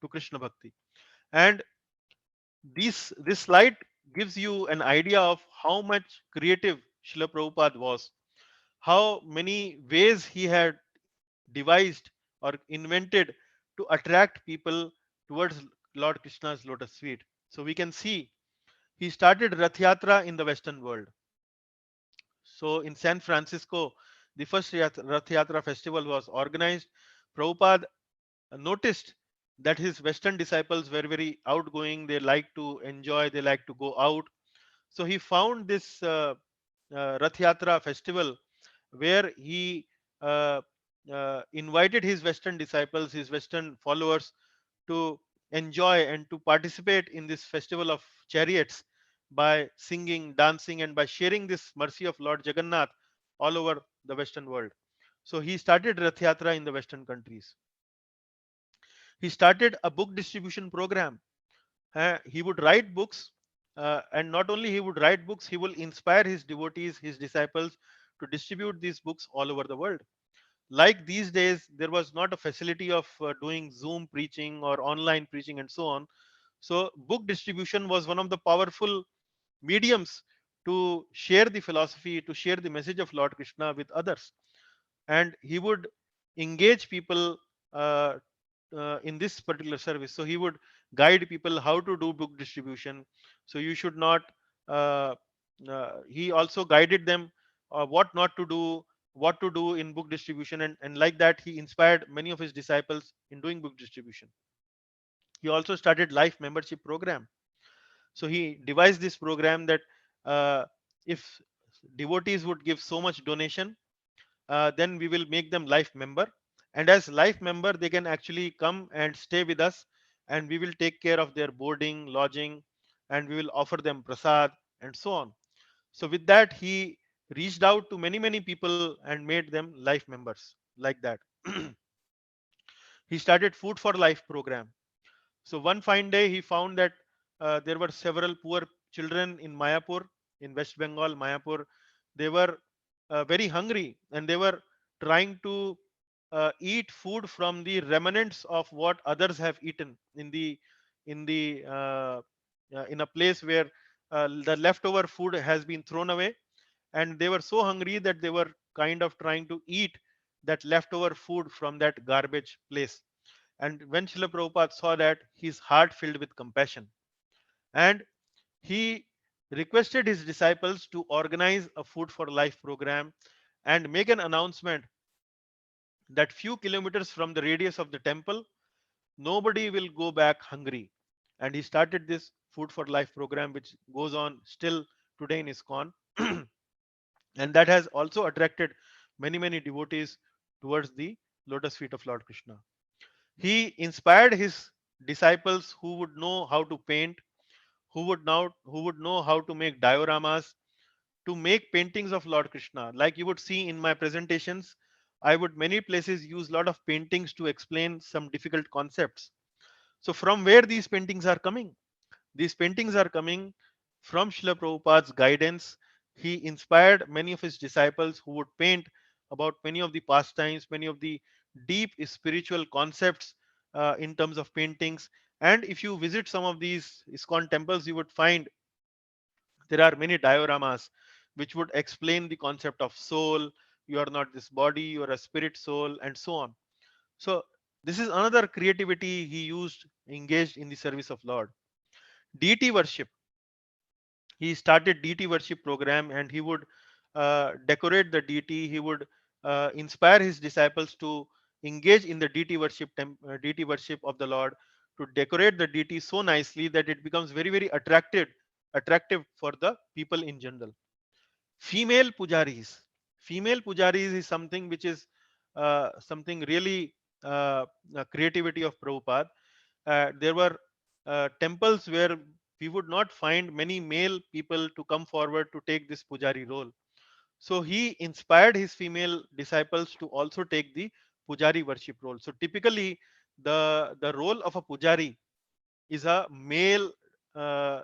Krishna bhakti. And this slide gives you an idea of how much creative Srila Prabhupada was, how many ways he had devised or invented to attract people towards Lord Krishna's lotus feet. So we can see he started Rathyatra in the Western world. So in San Francisco, the first Rathyatra festival was organized. Prabhupada noticed that his Western disciples were very outgoing, they like to enjoy, they like to go out. So he found this Rathyatra festival where he uh, invited his Western disciples, his Western followers, to enjoy and to participate in this festival of chariots by singing, dancing, and by sharing this mercy of Lord Jagannath all over the Western world. So he started Rath Yatra in the Western countries. He started a book distribution program. He would write books, and not only he would write books, he will inspire his devotees, his disciples, to distribute these books all over the world. Like these days, there was not a facility of doing Zoom preaching or online preaching and so on. So book distribution was one of the powerful mediums to share the philosophy, to share the message of Lord Krishna with others. And he would engage people uh, in this particular service. So he would guide people how to do book distribution. So you should not. He also guided them what not to do, what to do in book distribution, and like that he inspired many of his disciples in doing book distribution. He also started life membership program. So he devised this program that uh, if devotees would give so much donation, then we will make them life member, and as life member they can actually come and stay with us, and we will take care of their boarding, lodging, and we will offer them prasad and so on. So with that he reached out to many people and made them life members like that. He started food for life program. So one fine day he found that there were several poor children in Mayapur, in West Bengal, Mayapur. They were very hungry, and they were trying to eat food from the remnants of what others have eaten in a place where the leftover food has been thrown away, and they were so hungry that they were kind of trying to eat that leftover food from that garbage place. And when Srila Prabhupada saw that, his heart filled with compassion. And he requested his disciples to organize a Food for Life program and make an announcement that few kilometers from the radius of the temple, nobody will go back hungry. And he started this Food for Life program, which goes on still today in ISKCON. And that has also attracted many devotees towards the lotus feet of Lord Krishna. He inspired his disciples who would know how to paint, who would know how to make dioramas, to make paintings of Lord Krishna. Like you would see in my presentations, I would many places use a lot of paintings to explain some difficult concepts. So from where these paintings are coming? These paintings are coming from Srila Prabhupada's guidance. He inspired many of his disciples who would paint about many of the pastimes, many of the deep spiritual concepts in terms of paintings. And if you visit some of these ISKCON temples, you would find there are many dioramas which would explain the concept of soul. You are not this body, you are a spirit soul, and so on. So this is another creativity he used, engaged in the service of Lord. Deity worship. He started deity worship program, and he would decorate the deity. He would inspire his disciples to engage in the deity worship of the Lord, to decorate the deity so nicely that it becomes very very attractive for the people in general. Female pujaris. Female pujaris is something which is something really creativity of Prabhupada. There were temples where we would not find many male people to come forward to take this pujari role. So he inspired his female disciples to also take the pujari worship role. So typically, the role of a pujari is a male uh,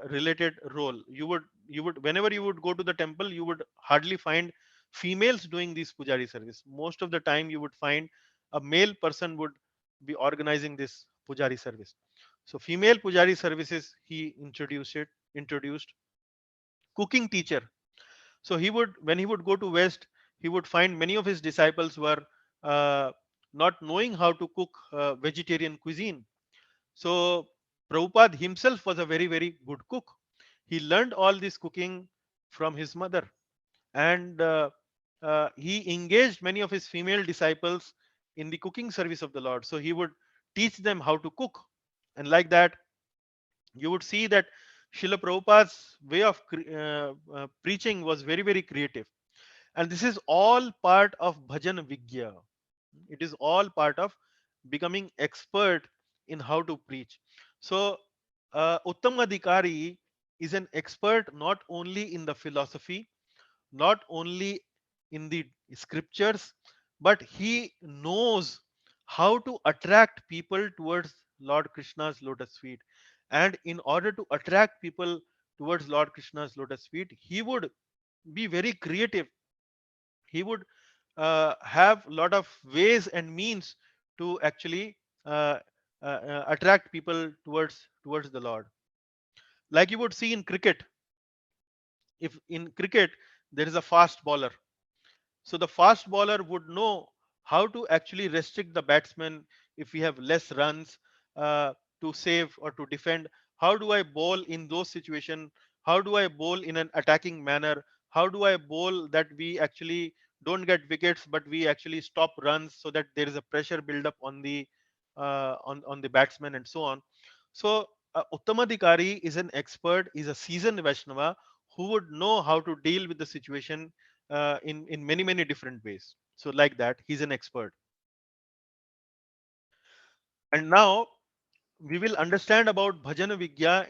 related role. You would whenever you would go to the temple, you would hardly find females doing this pujari service. Most of the time, you would find a male person would be organizing this pujari service. So female pujari services he introduced. Cooking teacher. So he would, when he would go to West, he would find many of his disciples were uh, not knowing how to cook vegetarian cuisine. So Prabhupada himself was a very, very good cook. He learned all this cooking from his mother, and he engaged many of his female disciples in the cooking service of the Lord. So he would teach them how to cook, and like that, you would see that Srila Prabhupada's way of preaching was very, very creative. And this is all part of Bhajanavikya. It is all part of becoming expert in how to preach. So, Uttamadhikari is an expert not only in the philosophy, not only in the scriptures, but he knows how to attract people towards Lord Krishna's lotus feet. And in order to attract people towards Lord Krishna's lotus feet, he would be very creative. He would have a lot of ways and means to actually attract people towards the Lord. Like you would see in cricket. If in cricket there is a fast bowler, so the fast bowler would know how to actually restrict the batsman if we have less runs uh, to save or to defend. How do I bowl in those situations? How do I bowl in an attacking manner? How do I bowl that we actually don't get wickets, but we actually stop runs so that there is a pressure build up on the on the batsman and so on. So Uttamadhikari is an expert, is a seasoned Vaishnava who would know how to deal with the situation in many different ways. So like that, he's an expert. And now we will understand about bhajan vigya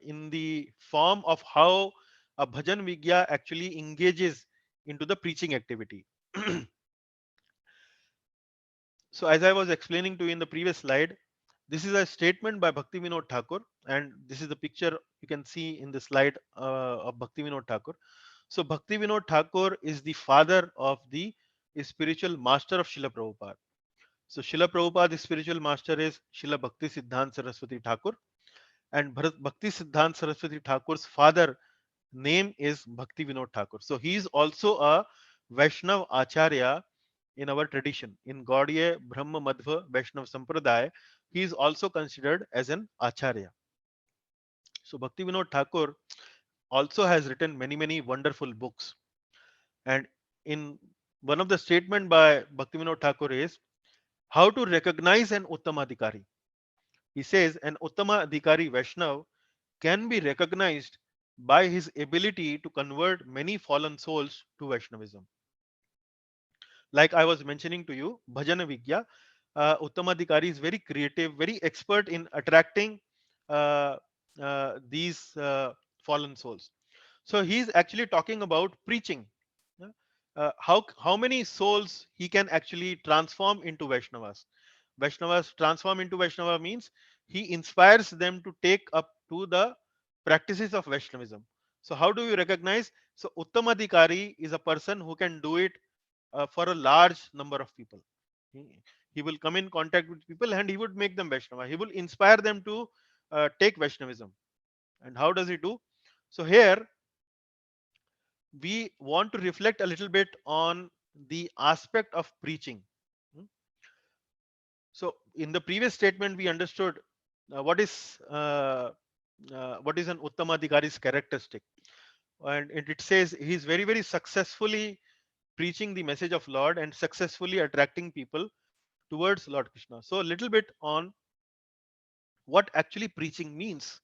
in the form of how a bhajan vigya actually engages into the preaching activity. So as I was explaining to you in the previous slide, this is a statement by Bhaktivinoda Thakur, and this is the picture you can see in the slide of Bhaktivinoda Thakur. So Bhaktivinoda Thakur is the father of the spiritual master of Srila Prabhupada. So Srila Prabhupada's spiritual master is Srila Bhakti Siddhanta Saraswati Thakur, and Bhakti Siddhanta Saraswati Thakur's father name is Bhakti Vinod Thakur. So he is also a Vaishnav Acharya in our tradition. In Gaudiya Brahma Madhva Vaishnav Sampradaya, he is also considered as an Acharya. So Bhakti Vinod Thakur also has written many wonderful books. And in one of the statement by Bhakti Vinod Thakur is how to recognize an Uttamadhikari. He says an Uttamadhikari Vaishnav can be recognized by his ability to convert many fallen souls to Vaishnavism. Like I was mentioning to you, Bhajanavikya, Uttamadhikari is very creative, very expert in attracting uh, these fallen souls. So he's actually talking about preaching. Yeah. how many souls he can actually transform into Vaishnavas. Vaishnavas transform into Vaishnava means he inspires them to take up to the practices of Vaishnavism. So how do you recognize? So Uttamadhikari is a person who can do it for a large number of people. He will come in contact with people and he would make them Vaishnava. He will inspire them to take Vaishnavism. And how does he do? So here we want to reflect a little bit on the aspect of preaching. Hmm. So in the previous statement, we understood what is an Uttamadhikari's characteristic, and it says he is very very successfully preaching the message of Lord and successfully attracting people towards Lord Krishna. So a little bit on what actually preaching means.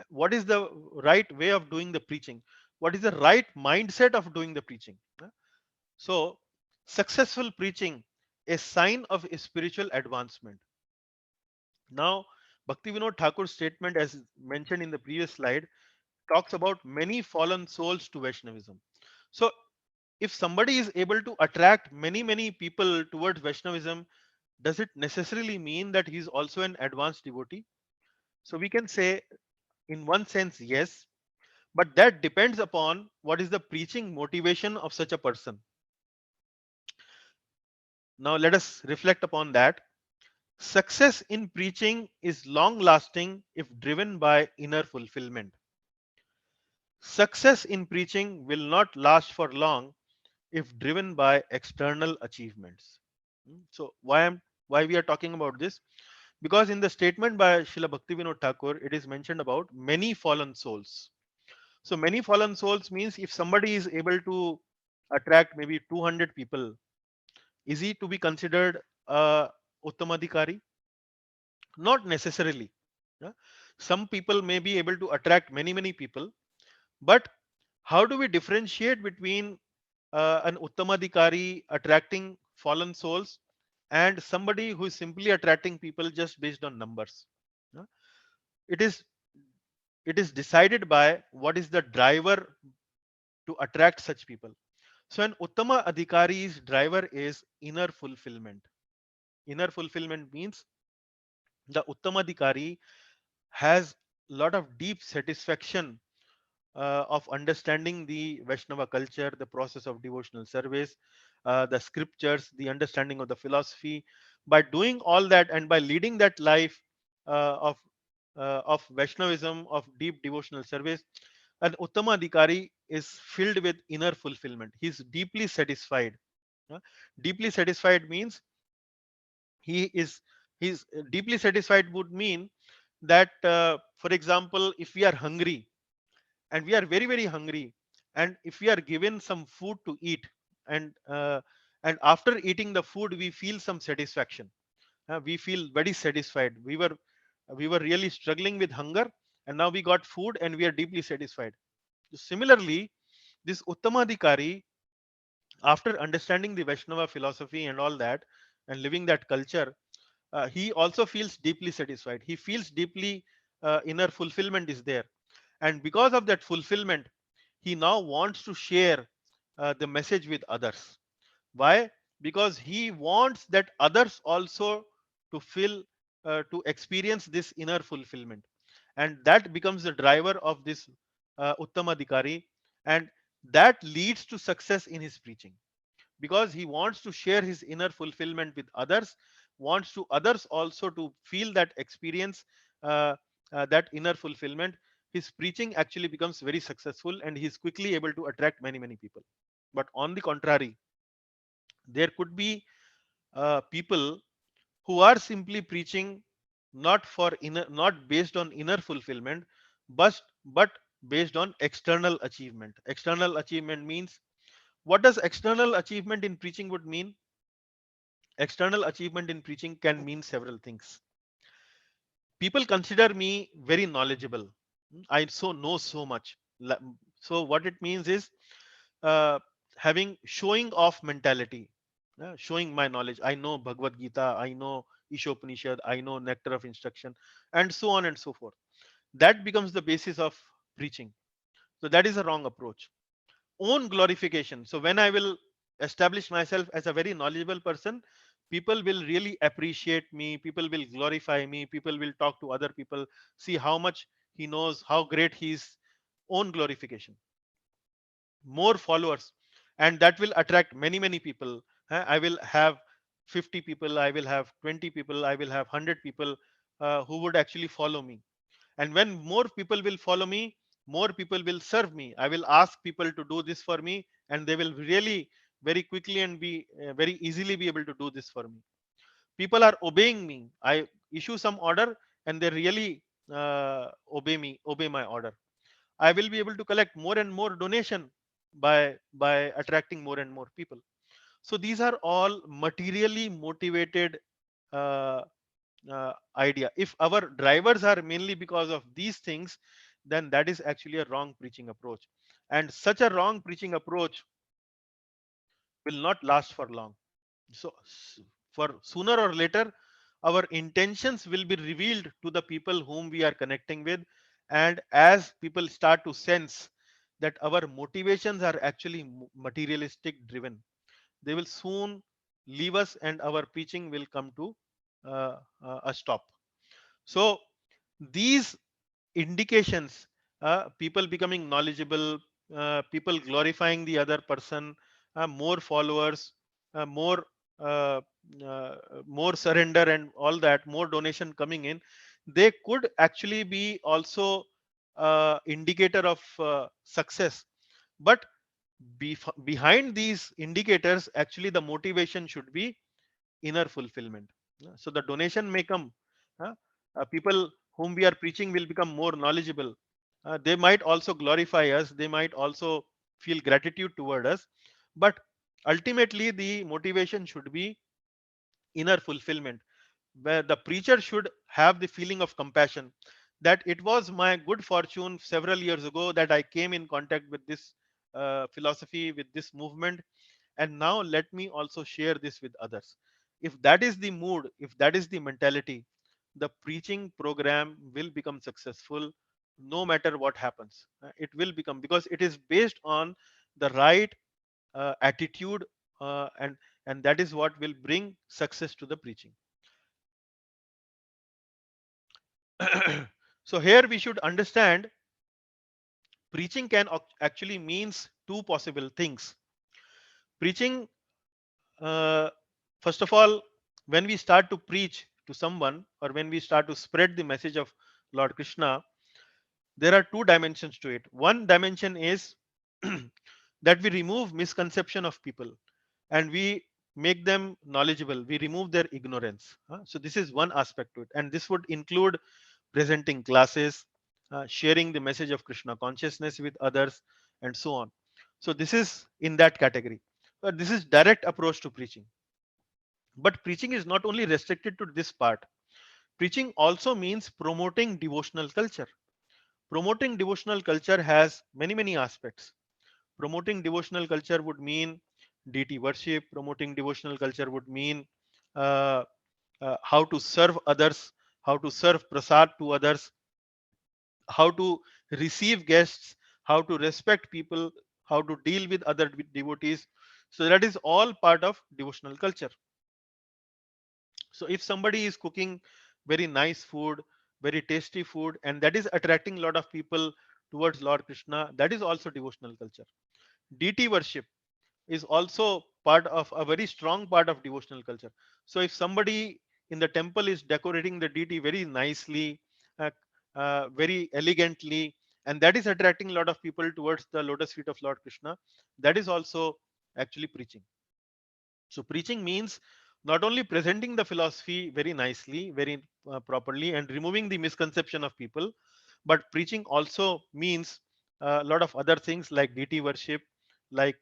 What is the right way of doing the preaching? What is the right mindset of doing the preaching? So, successful preaching a sign of spiritual advancement. Now, Bhaktivinoda Thakur's statement, as mentioned in the previous slide, talks about many fallen souls to Vaishnavism. So, if somebody is able to attract many people towards Vaishnavism, does it necessarily mean that he is also an advanced devotee? So, we can say, in one sense, yes, but that depends upon what is the preaching motivation of such a person. Now, let us reflect upon that. Success in preaching is long lasting if driven by inner fulfillment. Success in preaching will not last for long if driven by external achievements. So why we are talking about this? Because in the statement by Srila Bhaktivinoda Thakur, it is mentioned about many fallen souls. So many fallen souls means if somebody is able to attract maybe 200 people, is he to be considered a Uttamadhikari? Not necessarily. Yeah. Some people may be able to attract many people, but how do we differentiate between an Uttamadhikari attracting fallen souls and somebody who is simply attracting people just based on numbers? Yeah. It is it is decided by what is the driver to attract such people. So an Uttama Adhikari's driver is inner fulfillment. Inner fulfillment means the Uttamadhikari has a lot of deep satisfaction of understanding the Vaishnava culture, the process of devotional service, the scriptures, the understanding of the philosophy. By doing all that and by leading that life of Vaishnavism, of deep devotional service, an Uttama Adhikari is filled with inner fulfillment. He is deeply satisfied. uh, Deeply satisfied means he is he's deeply satisfied would mean that for example, if we are hungry and we are very hungry, and if we are given some food to eat, and after eating the food we feel some satisfaction, we feel very satisfied. We were really struggling with hunger, and now we got food and we are deeply satisfied. Similarly, this Uttamadhikari, after understanding the Vaishnava philosophy and all that and living that culture, he also feels deeply satisfied. He feels deeply inner fulfillment is there, and because of that fulfillment he now wants to share the message with others. Why? Because he wants that others also to feel to experience this inner fulfillment, and that becomes the driver of this Uttamadhikari, and that leads to success in his preaching, because he wants to share his inner fulfillment with others, wants to others also to feel that experience, uh, that inner fulfillment. His preaching actually becomes very successful and he is quickly able to attract many people. But on the contrary, there could be people who are simply preaching not for inner, not based on inner fulfillment, but based on external achievement. External achievement means, what does external achievement in preaching would mean? External achievement in preaching can mean several things. People consider me very knowledgeable. I so know so much. So what it means is uh, having showing off mentality, showing my knowledge. I know Bhagavad Gita, I know Ishopanishad, I know Nectar of Instruction, and so on and so forth. That becomes the basis of preaching. So that is a wrong approach. Own glorification. So when I will establish myself as a very knowledgeable person, people will really appreciate me, people will glorify me, people will talk to other people, see how much he knows, how great his own glorification, more followers, and that will attract many people. I will have 50 people, I will have 20 people, I will have 100 people who would actually follow me. And when more people will follow me, more people will serve me. I will ask people to do this for me, and they will really very quickly and be very easily be able to do this for me. People are obeying me. I issue some order, and they really obey my order. I will be able to collect more and more donation by attracting more and more people. So these are all materially motivated uh, idea. If our drivers are mainly because of these things, then that is actually a wrong preaching approach, and such a wrong preaching approach will not last for long. So for sooner or later, our intentions will be revealed to the people whom we are connecting with, and as people start to sense that our motivations are actually materialistic driven, they will soon leave us, and our preaching will come to a stop. So these indications, people becoming knowledgeable, people glorifying the other person, more followers, more uh, uh, more surrender and all that, more donation coming in, they could actually be also indicator of success. But behind these indicators, actually the motivation should be inner fulfillment. So the donation may come. uh, People whom we are preaching will become more knowledgeable. They might also glorify us. They might also feel gratitude toward us. But ultimately, the motivation should be inner fulfillment, where the preacher should have the feeling of compassion, that it was my good fortune several years ago that I came in contact with this philosophy, with this movement, and now let me also share this with others. If that is the mood, if that is the mentality, the preaching program will become successful no matter what happens. It will become, because it is based on the right attitude, and that is what will bring success to the preaching. So here we should understand, preaching can actually means two possible things. Preaching, uh, first of all, when we start to preach to someone, or when we start to spread the message of Lord Krishna, there are two dimensions to it. One dimension is that we remove misconception of people, and we make them knowledgeable, we remove their ignorance. So this is one aspect to it, and this would include presenting classes, sharing the message of Krishna consciousness with others, and so on. So this is in that category. But this is direct approach to preaching. But preaching is not only restricted to this part. Preaching also means promoting devotional culture. Promoting devotional culture has many aspects. Promoting devotional culture would mean deity worship. Promoting devotional culture would mean uh, how to serve others, how to serve prasad to others, how to receive guests, how to respect people, how to deal with other devotees. So that is all part of devotional culture. So if somebody is cooking very nice food, very tasty food, and that is attracting a lot of people towards Lord Krishna, that is also devotional culture. Deity worship is also part of a very strong part of devotional culture. So if somebody in the temple is decorating the deity very nicely, uh, very elegantly, and that is attracting a lot of people towards the lotus feet of Lord Krishna, that is also actually preaching. So preaching means not only presenting the philosophy very nicely, very properly, and removing the misconception of people, but preaching also means a lot of other things like deity worship, like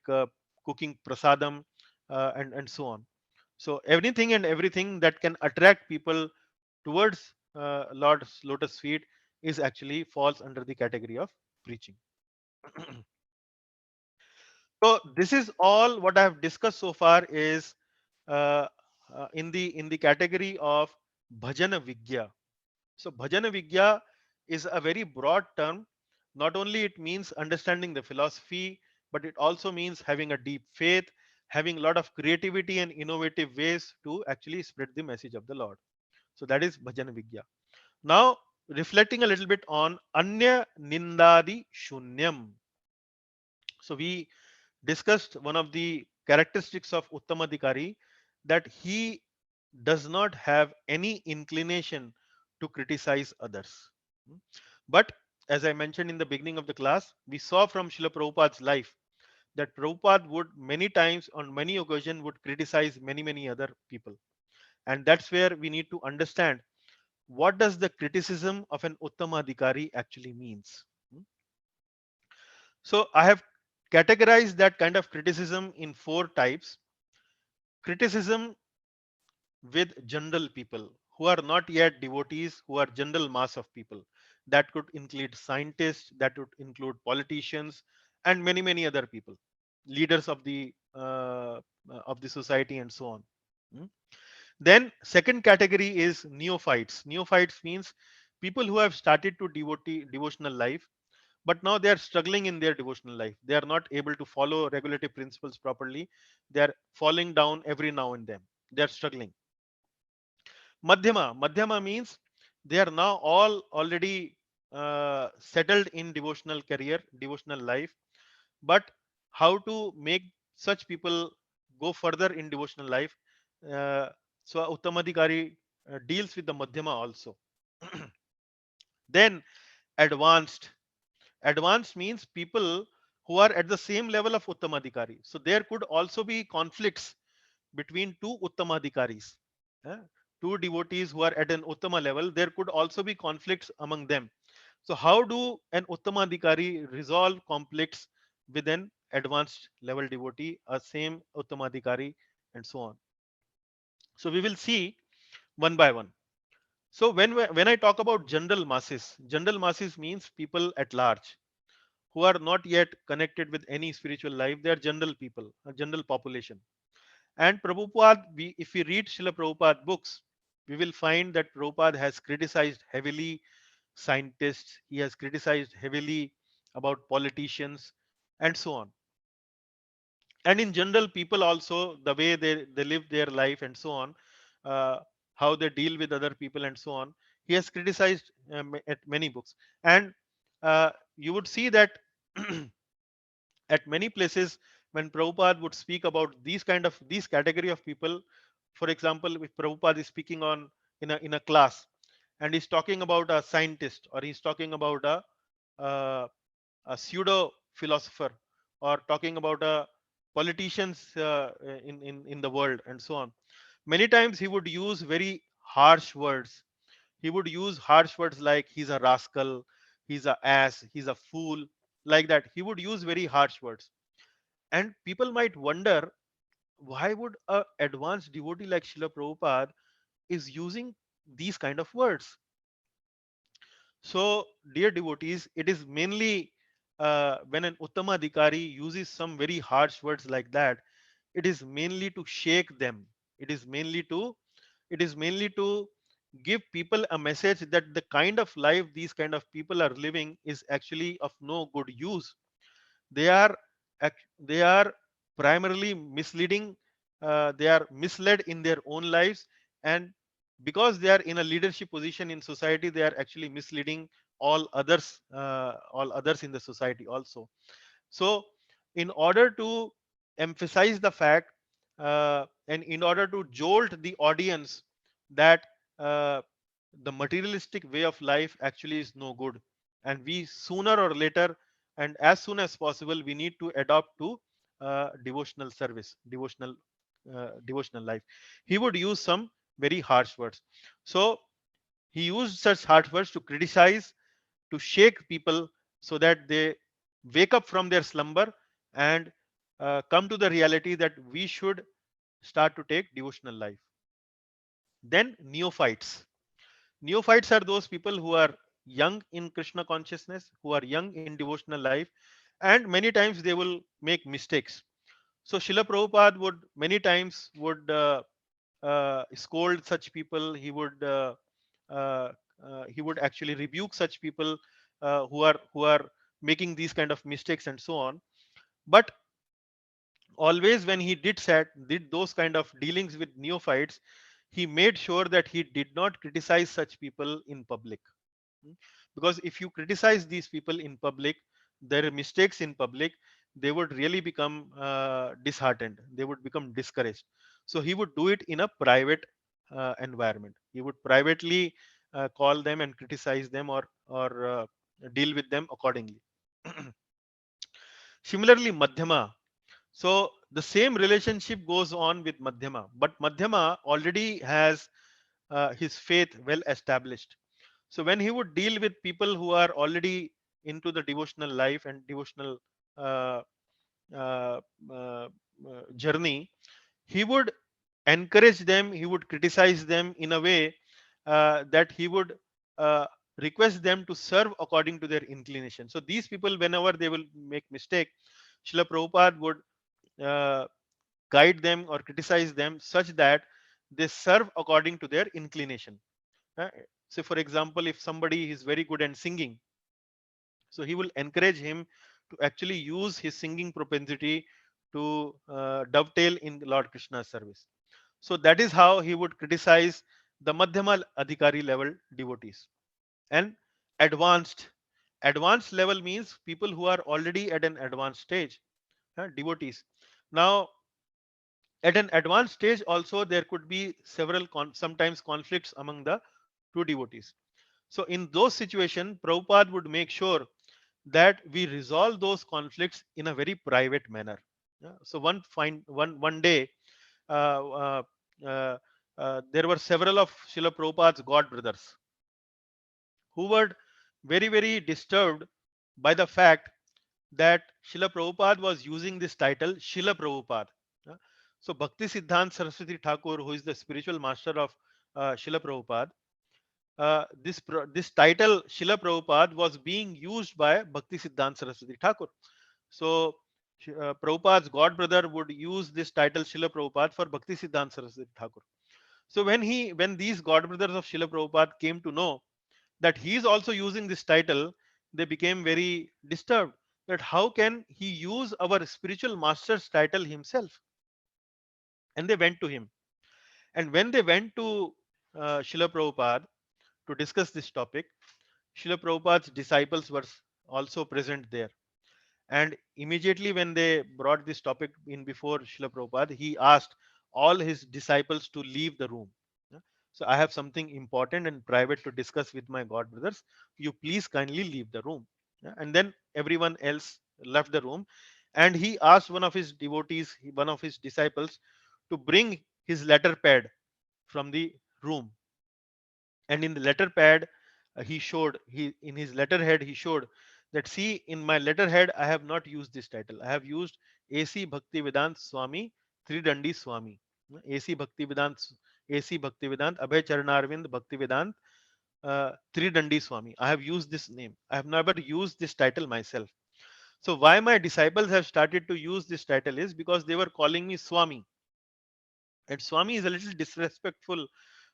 cooking prasadam, and so on. So anything and everything that can attract people towards Lord's lotus feet is actually falls under the category of preaching. So this is all what I have discussed so far is uh, in the category of bhajana vigya. So bhajana vigya is a very broad term. Not only it means understanding the philosophy, but it also means having a deep faith, having a lot of creativity and innovative ways to actually spread the message of the Lord. So that is Bhajanavikya. Now, reflecting a little bit on Anya Nindadi Shunyam. So we discussed one of the characteristics of Uttamadhikari, that he does not have any inclination to criticize others. But as I mentioned in the beginning of the class, we saw from Srila Prabhupada's life that Prabhupada would many times on many occasions would criticize many other people. And that's where we need to understand what does the criticism of an Uttamadhikari actually means. So I have categorized that kind of criticism in four types. Criticism with general people who are not yet devotees, who are general mass of people. That could include scientists, that would include politicians, and many other people, leaders of the society, and so on. Hmm. Then second category is neophytes. Neophytes means people who have started to devotional life, but now they are struggling in their devotional life. They are not able to follow regulative principles properly. They are falling down every now and then. They are struggling. Madhyama means they are now all already settled in devotional career, devotional life. But how to make such people go further in devotional life? Uh, so Uttamadhikari deals with the Madhyama also. Then advanced. Advanced means people who are at the same level of Uttamadhikari. So there could also be conflicts between two Uttamadhikaris. eh, Two devotees who are at an Uttama level, there could also be conflicts among them. So how do an Uttamadhikari resolve conflicts with an advanced level devotee, a same Uttamadhikari, and so on? So we will see one by one. So when I talk about general masses means people at large who are not yet connected with any spiritual life. They are general people, a general population. And Prabhupada, if we read Srila Prabhupada books, we will find that Prabhupada has criticized heavily scientists, he has criticized heavily about politicians, and so on. And in general, people also, the way they live their life and so on, uh, how they deal with other people and so on, he has criticized at many books. And you would see that at many places when Prabhupada would speak about these category of people. For example, if Prabhupada is speaking on in a class and he's talking about a scientist, or he's talking about uh, a pseudo philosopher, or talking about a politicians in the world and so on, many times he would use very harsh words. He would use harsh words like he's a rascal, he's a ass, he's a fool, like that. He would use very harsh words. And people might wonder, why would a advanced devotee like Srila Prabhupada is using these kind of words? So, dear devotees, it is mainly when an Uttama Adhikari uses some very harsh words like that, it is mainly to shake them. It is mainly to give people a message that the kind of life these kind of people are living is actually of no good use. They are they are primarily misleading. They are misled in their own lives, and because they are in a leadership position in society, they are actually misleading all others in the society also. So in order to emphasize the fact, and in order to jolt the audience that uh, the materialistic way of life actually is no good, and we sooner or later and as soon as possible we need to adopt to devotional service, devotional life, he would use some very harsh words. So he used such harsh words to criticize, to shake people, so that they wake up from their slumber and come to the reality that we should start to take devotional life. Then neophytes. Neophytes are those people who are young in Krishna consciousness, who are young in devotional life, and many times they will make mistakes. So Srila Prabhupada would many times would scold such people. Uh, he would actually rebuke such people who are making these kind of mistakes and so on. But always when he did those kind of dealings with neophytes, he made sure that he did not criticize such people in public. Mm. Because if you criticize these people in public, their mistakes in public, they would really become disheartened, they would become discouraged. So he would do it in a private environment. He would privately call them and criticize them, or deal with them accordingly. Similarly, Madhyama. So the same relationship goes on with Madhyama, but Madhyama already has his faith well established. So when he would deal with people who are already into the devotional life and devotional uh, uh, uh, journey, he would encourage them, he would criticize them in a way that he would uh, request them to serve according to their inclination. So these people, whenever they will make mistake, Srila Prabhupada would uh, guide them or criticize them such that they serve according to their inclination. Uh, so for example, if somebody is very good at singing, so he will encourage him to actually use his singing propensity to dovetail in Lord Krishna's service. So that is how he would criticize the Madhyama Adhikari level devotees. And advanced advanced level means people who are already at an advanced stage, devotees. Now, at an advanced stage also, there could be several sometimes conflicts among the two devotees. So in those situations, Prabhupada would make sure that we resolve those conflicts in a very private manner. Yeah. So one day, uh, uh, uh, there were several of Srila Prabhupada's god brothers who were very disturbed by the fact that Srila Prabhupada was using this title Srila Prabhupada. Uh, So Bhakti Siddhanta Saraswati Thakur, who is the spiritual master of Srila Prabhupada, this title Srila Prabhupada was being used by Bhakti Siddhanta Saraswati Thakur. So Prabhupada's god brother would use this title Srila Prabhupada for Bhakti Siddhanta Saraswati Thakur. So when these god brothers of Srila Prabhupada came to know that he is also using this title, they became very disturbed that how can he use our spiritual master's title himself? And they went to him. And when they went to Srila Prabhupada to discuss this topic, Srila Prabhupada's disciples were also present there. And immediately when they brought this topic in before Srila Prabhupada, he asked all his disciples to leave the room. Yeah. So I have something important and private to discuss with my god brothers. You please kindly leave the room. Yeah. And then everyone else left the room. And he asked one of his devotees, one of his disciples, to bring his letter pad from the room. And in the letter pad, he showed, he in his letterhead he showed that, see, in my letterhead I have not used this title, I have used AC Bhaktivedanta Swami Tridandi Swami. AC Bhaktivedant, AC Bhaktivedant Abhay Charanarvind Bhaktivedant Tridandi Swami. I have used this name, I have never used this title myself. So why my disciples have started to use this title is because they were calling me Swami, and Swami is a little disrespectful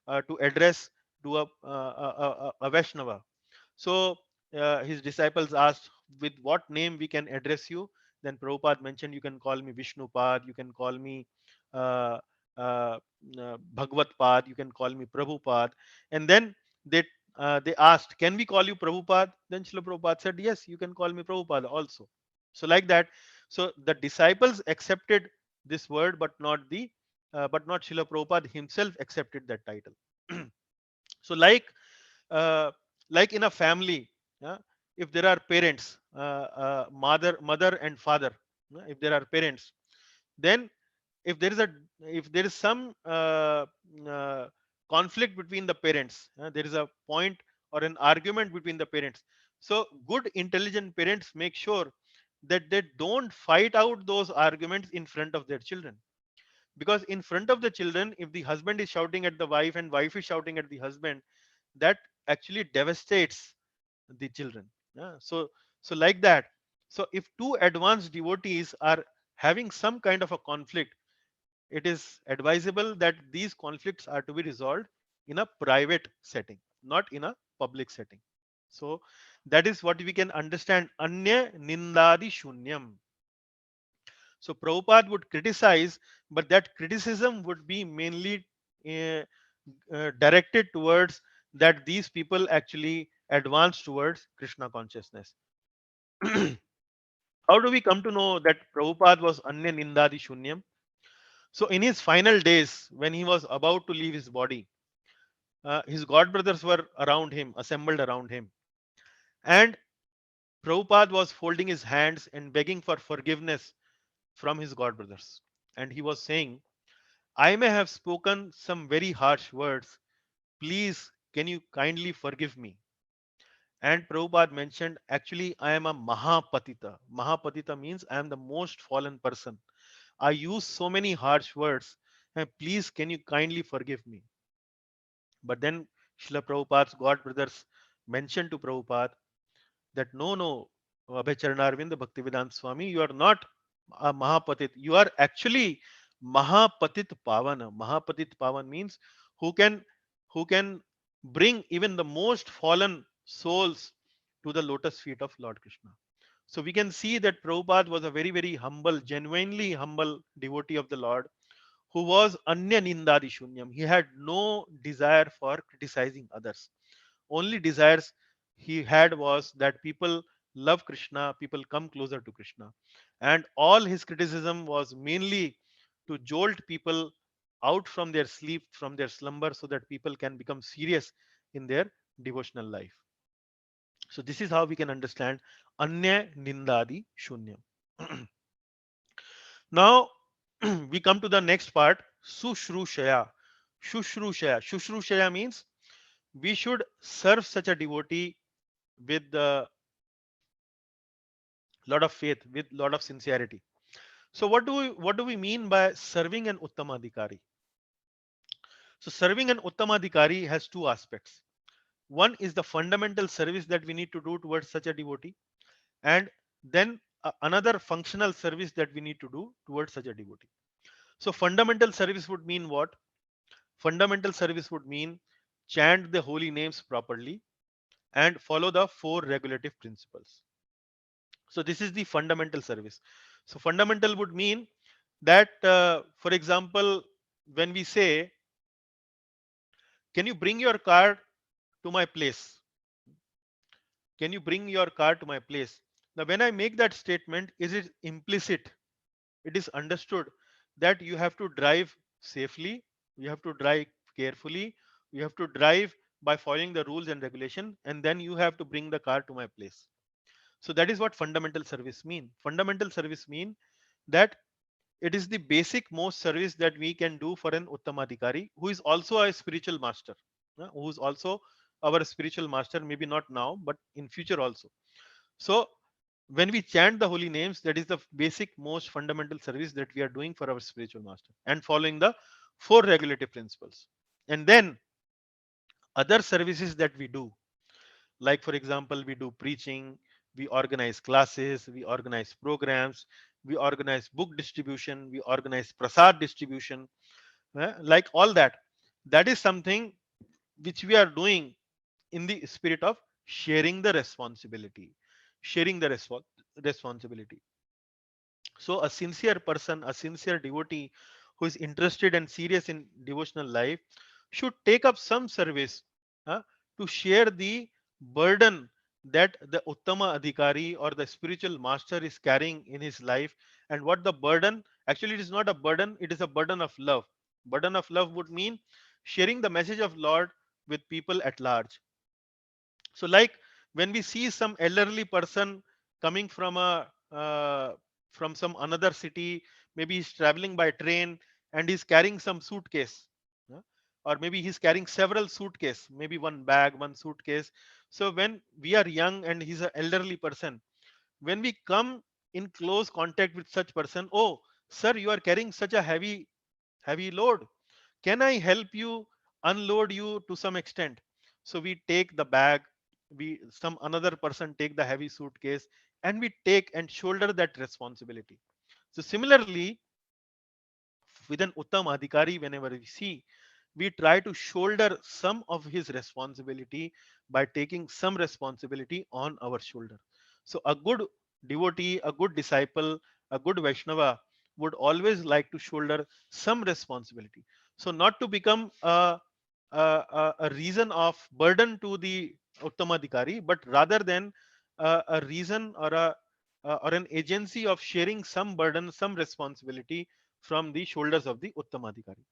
to address to a Vaishnava. So his disciples asked, with what name we can address you? Then Prabhupada mentioned, you can call me Vishnupad, you can call me uh, uh, Bhagvat Pad, you can call me Prabhupada. And then they they asked, can we call you Prabhupada? Then Srila Prabhupada said, yes, you can call me Prabhupada also. So like that. So the disciples accepted this word, but not Srila Prabhupada himself accepted that title. So uh, like in a family, if there are parents, mother and father, if there are parents, then if there is a if there is some uh, conflict between the parents, there is a point or an argument between the parents. So good intelligent parents make sure that they don't fight out those arguments in front of their children, because in front of the children, if the husband is shouting at the wife and wife is shouting at the husband, that actually devastates the children. Yeah. So like that. So if two advanced devotees are having some kind of a conflict, it is advisable that these conflicts are to be resolved in a private setting, not in a public setting. So that is what we can understand anya nindadi shunyam. So Prabhupada would criticize, but that criticism would be mainly uh, directed towards that these people actually advance towards Krishna consciousness. How do we come to know that Prabhupada was Anya Nindadi Shunyam? So in his final days, when he was about to leave his body, his god brothers were around him, assembled around him, and Prabhupada was folding his hands and begging for forgiveness from his god brothers. And he was saying, I may have spoken some very harsh words. Please, can you kindly forgive me? And Prabhupada mentioned, actually, I am a Mahapatita. Mahapatita means I am the most fallen person. I use so many harsh words. And please, can you kindly forgive me? But then Srila Prabhupada's god brothers mentioned to Prabhupada that no, Abhay Charanarvind, Bhaktivedanta Swami, you are not a Mahapatit. You are actually Mahapatit Pavana. Mahapatit Pavan means who can who can bring even the most fallen souls to the lotus feet of Lord Krishna. So we can see that Prabhupada was a very, very humble, genuinely humble devotee of the Lord who was Anya Nindadi Shunyam. He had no desire for criticizing others. Only desires he had was that people love Krishna, people come closer to Krishna. And all his criticism was mainly to jolt people out from their sleep, from their slumber, so that people can become serious in their devotional life. So this is how we can understand Anya Nindadi Shunyam. Now we come to the next part, Sushrushaya. Shushrushaya means we should serve such a devotee with a lot of faith, with lot of sincerity. So what do we mean by serving an Uttamadhikari? So serving an Uttamadhikari has two aspects. One is the fundamental service that we need to do towards such a devotee, and then another functional service that we need to do towards such a devotee. So fundamental service would mean what? Fundamental service would mean chant the holy names properly and follow the four regulative principles. So this is the fundamental service. So fundamental would mean that, for example, when we say, can you bring your car to my place? Can you bring your car to my place? Now, when I make that statement, is it implicit? It is understood that you have to drive safely, you have to drive carefully, you have to drive by following the rules and regulation, and then you have to bring the car to my place. So that is what fundamental service mean. Fundamental service mean that it is the basic most service that we can do for an Uttamadhikari who is also a spiritual master, who is also our spiritual master, maybe not now, but in future also. So when we chant the holy names, that is the basic most fundamental service that we are doing for our spiritual master and following the four regulative principles. And then other services that we do, like for example, we do preaching, we organize classes, we organize programs, we organize book distribution, we organize prasad distribution, like all that. That is something which we are doing in the spirit of sharing the responsibility, sharing the responsibility. So a sincere person, a sincere devotee who is interested and serious in devotional life should take up some service, uh, to share the burden that the Uttama Adhikari or the spiritual master is carrying in his life. And what the burden, actually it is not a burden, it is a burden of love. Burden of love would mean sharing the message of Lord with people at large. So like when we see some elderly person coming from a from some another city, maybe he's traveling by train and he's carrying some suitcase, yeah, or maybe he's carrying several suitcase, maybe one bag, one suitcase. So when we are young and he's an elderly person, when we come in close contact with such person, oh sir, you are carrying such a heavy load, can I help you unload you to some extent? So we take the bag, we some another person take the heavy suitcase, and we take and shoulder that responsibility. So similarly, with an Uttam Adhikari, whenever we see, we try to shoulder some of his responsibility by taking some responsibility on our shoulder. So a good devotee, a good disciple, a good Vaishnava would always like to shoulder some responsibility. So not to become a reason of burden to the Uttamadhikari, but rather than a reason or an agency of sharing some burden, some responsibility from the shoulders of the Uttamadhikari.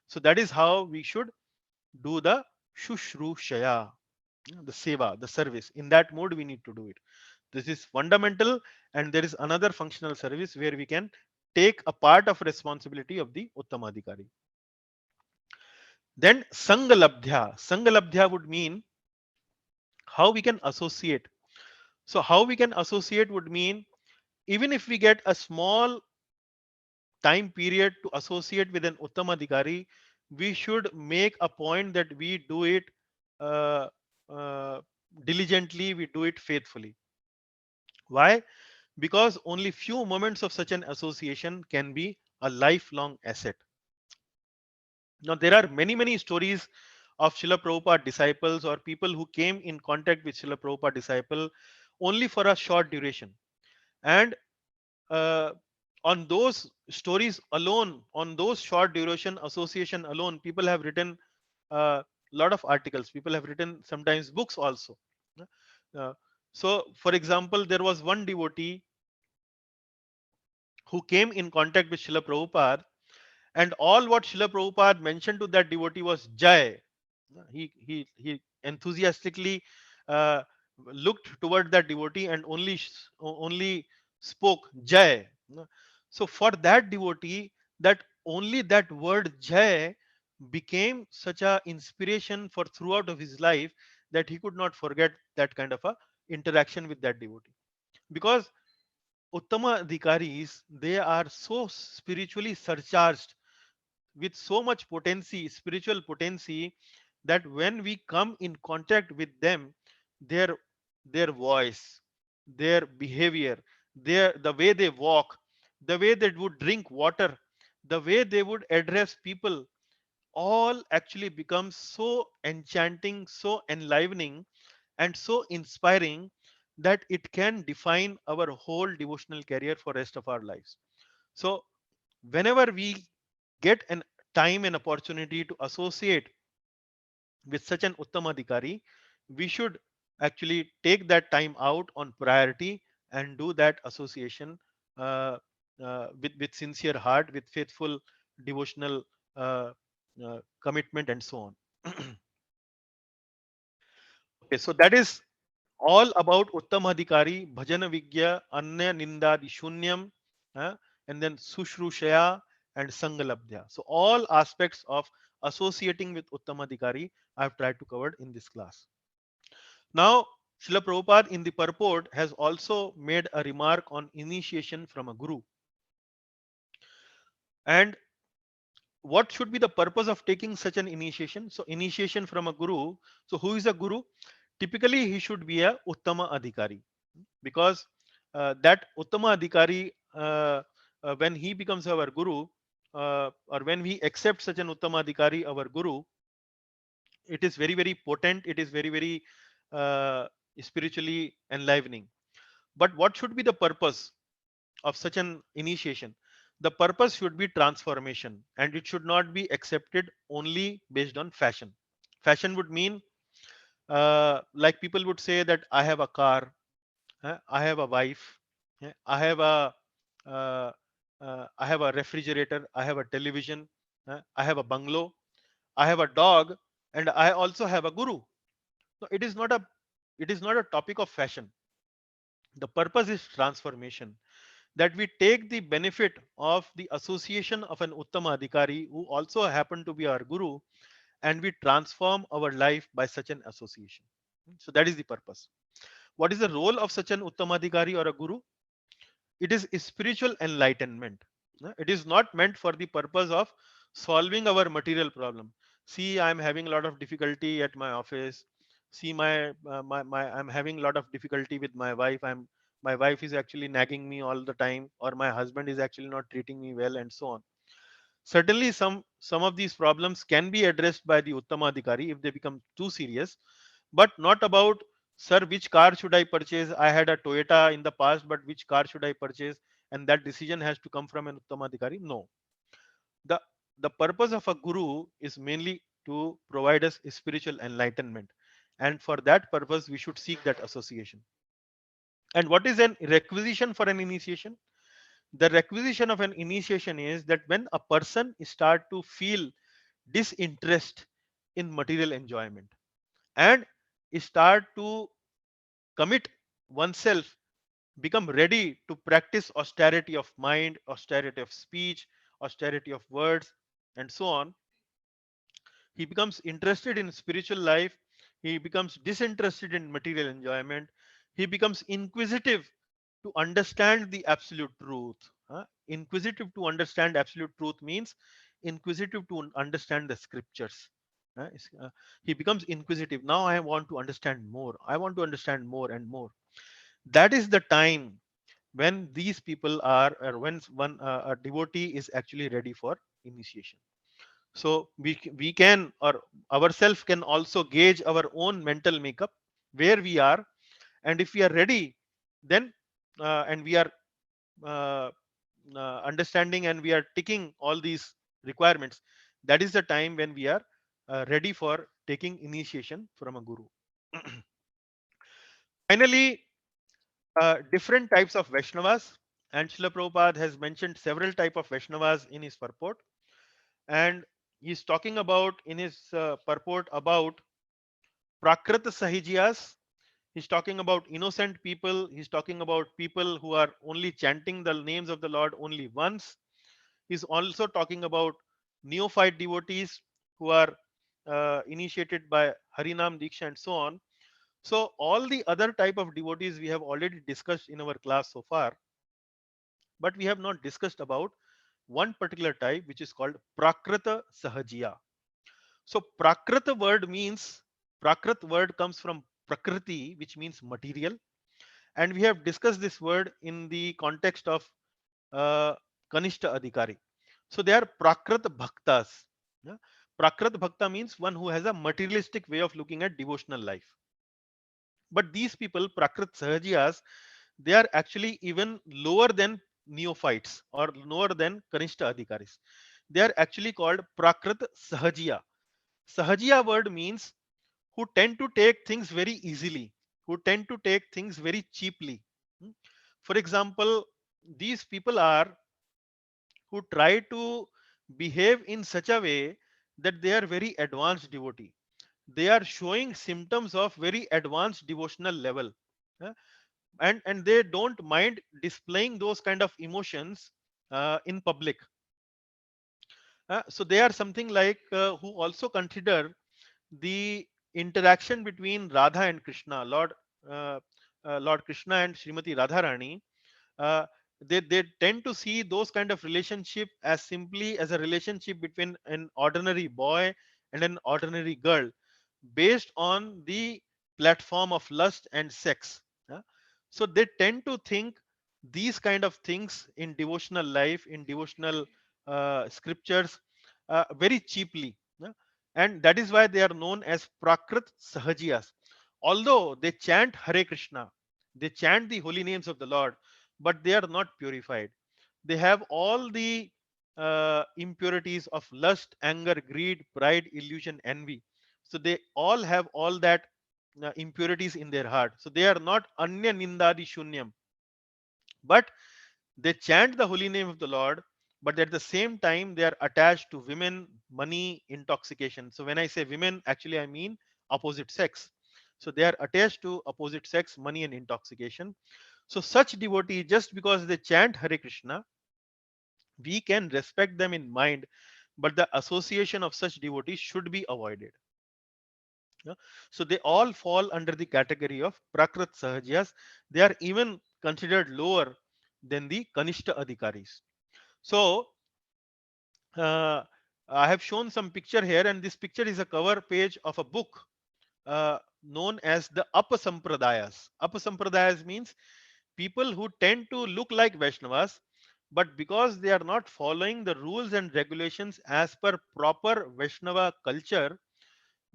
So that is how we should do the Shushrushaya, the seva, the service. In that mode, we need to do it. This is fundamental, and there is another functional service where we can take a part of responsibility of the Uttamadhikari. Then Sangalabdhya. Sangalabdhya would mean how we can associate. So how we can associate would mean even if we get a small time period to associate with an Uttamadhikari, we should make a point that we do it uh, uh, diligently, we do it faithfully. Why? Because only few moments of such an association can be a lifelong asset. Now, there are many stories of Srila Prabhupada disciples or people who came in contact with Srila Prabhupada disciple only for a short duration. And uh, on those stories alone, on those short duration association alone, people have written a lot of articles. People have written sometimes books also. Uh, so, for example, there was one devotee who came in contact with Srila Prabhupada, and all what Srila Prabhupada mentioned to that devotee was Jai. He enthusiastically uh, looked toward that devotee and only spoke Jai. So for that devotee, that only that word Jai became such a inspiration for throughout of his life that he could not forget that kind of a interaction with that devotee. Because Uttama Adhikaris, they are so spiritually surcharged with so much potency, spiritual potency, that when we come in contact with them, their their voice, their behavior, the way they walk, the way they would drink water, the way they would address people, all actually becomes so enchanting, so enlivening, and so inspiring that it can define our whole devotional career for rest of our lives. So whenever we get an time and opportunity to associate with such an Uttamadhikari, we should actually take that time out on priority and do that association uh, with sincere heart, with faithful devotional uh, commitment, and so on. Okay, so that is all about Uttamadhikari, Bhajanavikya Ananyam Shunyam, and then Sushrushaya and Sangalabdhya. So all aspects of associating with Uttamadhikari I have tried to cover in this class. Now, Srila Prabhupada in the purport has also made a remark on initiation from a guru. And what should be the purpose of taking such an initiation? So, initiation from a guru. So, who is a guru? Typically, he should be a Uttama Adhikari, because that Uttama Adhikari, when he becomes our guru, or when we accept such an Uttama Adhikari, our guru, it is very potent, it is very uh, spiritually enlivening. But what should be the purpose of such an initiation? The purpose should be transformation, and it should not be accepted only based on fashion. Fashion would mean, like people would say that I have a car, I have a wife, I have uh, I have a refrigerator, I have a television, I have a bungalow, I have a dog, and I also have a guru. So it is not a topic of fashion. The purpose is transformation, that we take the benefit of the association of an Uttama Adhikari who also happen to be our guru, and we transform our life by such an association. So that is the purpose. What is the role of such an Uttama Adhikari or a guru? It is spiritual enlightenment. It is not meant for the purpose of solving our material problem. See, I'm having a lot of difficulty at my office. See, I'm having a lot of difficulty with my wife. My wife is actually nagging me all the time, or my husband is actually not treating me well, and so on. Certainly some of these problems can be addressed by the Uttama Adhikari if they become too serious, but not about, sir, which car should I purchase? I had a Toyota in the past, but which car should I purchase? and that decision has to come from an Uttamadhikari. No. The the purpose of a guru is mainly to provide us spiritual enlightenment, and for that purpose we should seek that association. And what is an requisition for an initiation? The requisition of an initiation is that when a person start to feel disinterest in material enjoyment and start to commit oneself, become ready to practice austerity of mind, austerity of speech, austerity of words, and so on, he becomes interested in spiritual life, he becomes disinterested in material enjoyment, he becomes inquisitive to understand the absolute truth. Inquisitive to understand absolute truth means inquisitive to understand the scriptures. He becomes inquisitive. Now I want to understand more. I want to understand more and more. That is the time when these people are, or when one a devotee is actually ready for initiation. So we can, or ourselves can also gauge our own mental makeup, where we are, and if we are ready, then and we are uh, understanding and we are ticking all these requirements, that is the time when we are ready for taking initiation from a guru. Finally, different types of Vaishnavas, and Srila Prabhupada has mentioned several type of Vaishnavas in his purport, and he's talking about in his purport about Prakrita Sahajiyas. He's talking about innocent people. He's talking about people who are only chanting the names of the Lord only once. He's also talking about neophyte devotees who are initiated by Harinam Diksha and so on. So all the other type of devotees we have already discussed in our class so far, but we have not discussed about one particular type which is called Prakrita Sahajiya. So Prakrita word means, Prakrit word comes from Prakriti, which means material, and we have discussed this word in the context of uh, Kanishtha Adhikari. So they are Prakrit Bhaktas. Yeah? Prakrit Bhakta means one who has a materialistic way of looking at devotional life. But these people, Prakrit Sahajiyas, they are actually even lower than neophytes or lower than Kanishtha Adhikaris. They are actually called Prakrit Sahajiya. Sahajiya word means who tend to take things very easily, who tend to take things very cheaply. Hmm. For example, these people are who try to behave in such a way that they are very advanced devotee. They are showing symptoms of very advanced devotional level. uh, and they don't mind displaying those kind of emotions in public. So they are something like who also consider the interaction between Radha and Krishna, uh, Lord Krishna and Srimati Radharani. Uh, they tend to see those kind of relationship as simply as a relationship between an ordinary boy and an ordinary girl, based on the platform of lust and sex. uh. So they tend to think these kind of things in devotional life, in devotional scriptures, very cheaply. And that is why they are known as Prakrit Sahajiyas. Although they chant Hare Krishna, they chant the holy names of the Lord, but they are not purified. They have all the impurities of lust, anger, greed, pride, illusion, envy. So they all have all that impurities in their heart. So they are not Anya Nindadi Shunyam, but they chant the holy name of the Lord, but at the same time they are attached to women, money, intoxication. So when I say women, actually I mean opposite sex. So they are attached to opposite sex, money, and intoxication. So such devotee, just because they chant Hare Krishna, we can respect them in mind, but the association of such devotees should be avoided. Yeah. So they all fall under the category of Prakrit Sahajiyas. They are even considered lower than the Kanishta Adhikaris. So uh, I have shown some picture here, and this picture is a cover page of a book known as the Apasampradayas. Apasampradayas means people who tend to look like Vaishnavas, but because they are not following the rules and regulations as per proper Vaishnava culture,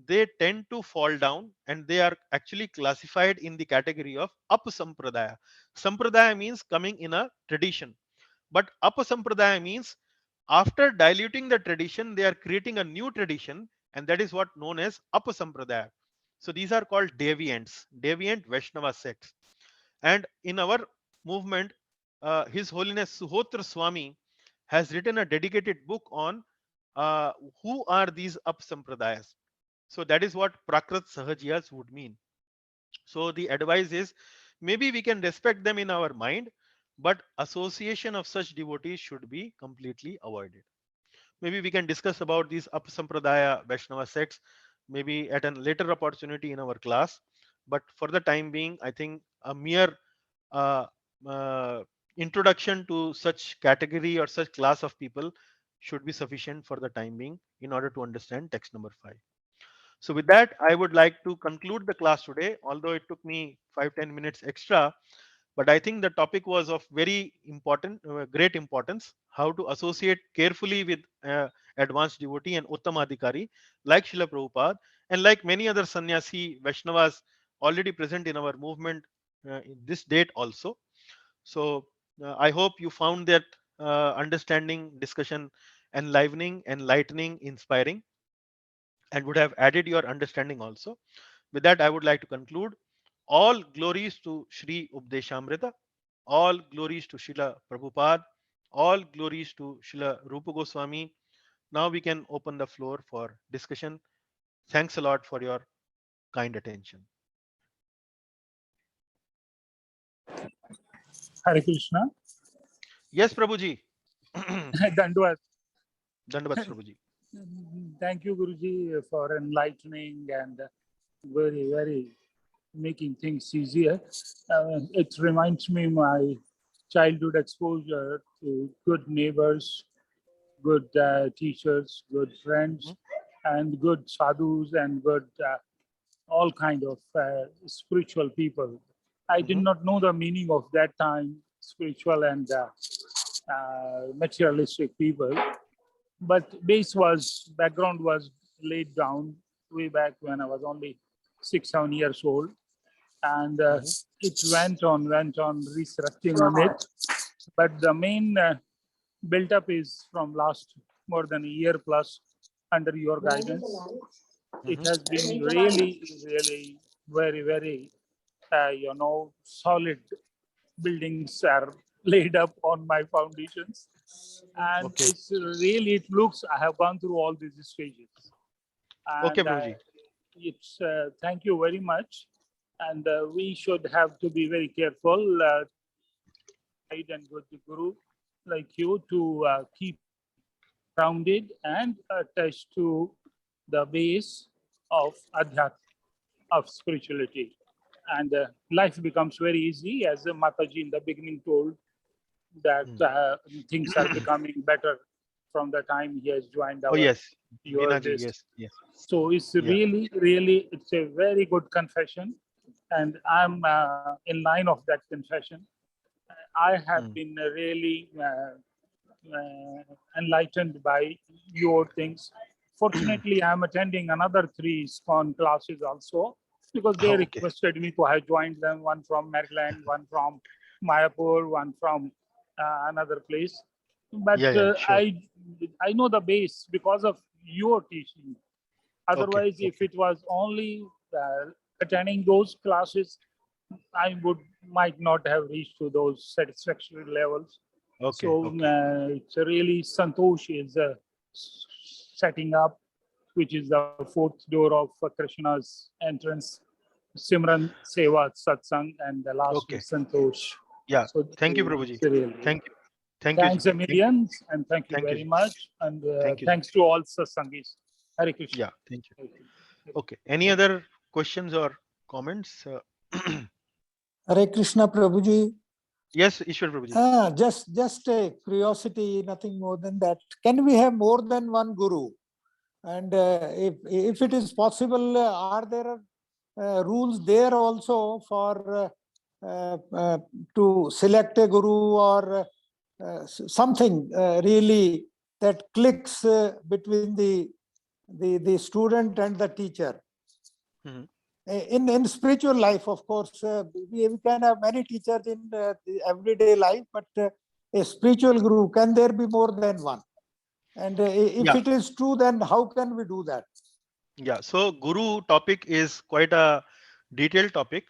they tend to fall down, and they are actually classified in the category of Apasampradaya. Sampradaya means coming in a tradition. But Apasampradaya means after diluting the tradition, they are creating a new tradition, and that is what known as Apasampradaya. So these are called deviants, deviant Vaishnava sects. And in our movement, His Holiness Suhotra Swami has written a dedicated book on uh, who are these Apasampradayas. So that is what Prakrita Sahajiyas would mean. So the advice is, maybe we can respect them in our mind, but association of such devotees should be completely avoided. Maybe we can discuss about these Apasampradaya Vaishnava sects maybe at a later opportunity in our class. But for the time being, I think a mere uh, uh, introduction to such category or such class of people should be sufficient for the time being in order to understand text number 5. So with that, I would like to conclude the class today, although it took me 5-10 minutes extra. But I think the topic was of very important, great importance, how to associate carefully with advanced devotee and Uttamadhikari like Srila Prabhupada and like many other sannyasi Vaishnavas already present in our movement in this date also. So I hope you found that understanding, discussion enlivening, enlightening, inspiring, and would have added your understanding also. With that, I would like to conclude. All glories to Sri Updeshamrita, all glories to Srila Prabhupada, all glories to Srila Rupa Goswami. Now we can open the floor for discussion. Thanks a lot for your kind attention. Hare Krishna. Yes, Prabhuji. Dandavad. Dandavat, Prabhuji. Thank you, Guruji, for enlightening and very, very making things easier. It reminds me my childhood exposure to good neighbors, good teachers, good friends, and good sadhus and good all kind of spiritual people. I did Mhm. not know the meaning of that time, spiritual and materialistic people. But background was laid down way back when I was only 6-7 years old, and Mhm. it went on researching on it. But the main built up is from last more than a year plus under your guidance. It Mhm. has been really, really very, very, solid buildings are laid up on my foundations, and Okay. it's really, it looks, I have gone through all these stages, Okay, and Prabhuji. it's thank you very much. And we should have to be very careful, guide and good guru like you to keep grounded and attached to the base of adhyat, of spirituality. And life becomes very easy, as Mataji in the beginning told, that Hmm. things are becoming better from the time he has joined Oh, our yes. your Binaji. list. Yes. Yes. So it's Yeah. really, really, it's a very good confession, and I'm in line of that confession. I have Hmm. been really enlightened by your things. Fortunately, I'm attending another 3 ISKCON classes also, because they Oh, okay. requested me to have joined them, one from Maryland, one from Mayapur, one from another place. But Yeah. Yeah. Sure. I know the base because of your teaching. Okay. Otherwise, if Okay. it was only attending those classes, I would might not have reached to those satisfactory levels. Okay. So Okay. it's a really Santosh is setting up, which is the 4th door of Krishna's entrance. Simran, Seva, Satsang, and the last Okay. is Santosh. Yeah. So Thank you, it's Prabhuji. really Thank you. Thank you, thanks Ji. a million, and thank you Thank you, very Ji. much, and Thank you, Ji. thanks to all Satsangis. Hare Krishna. Yeah. Thank you. Okay. Any other questions or comments? Hare Krishna, Prabhuji. Yes, Ishwar Prabhuji. Just a curiosity, nothing more than that. Can we have more than one guru? And if it is possible, are there rules there also for to select a guru or something really that clicks between the student and the teacher? Mhm. In spiritual life, of course, we can have many teachers in the everyday life, but a spiritual guru, can there be more than one? And if Yeah. it is true, then how can we do that? Yeah, so guru topic is quite a detailed topic.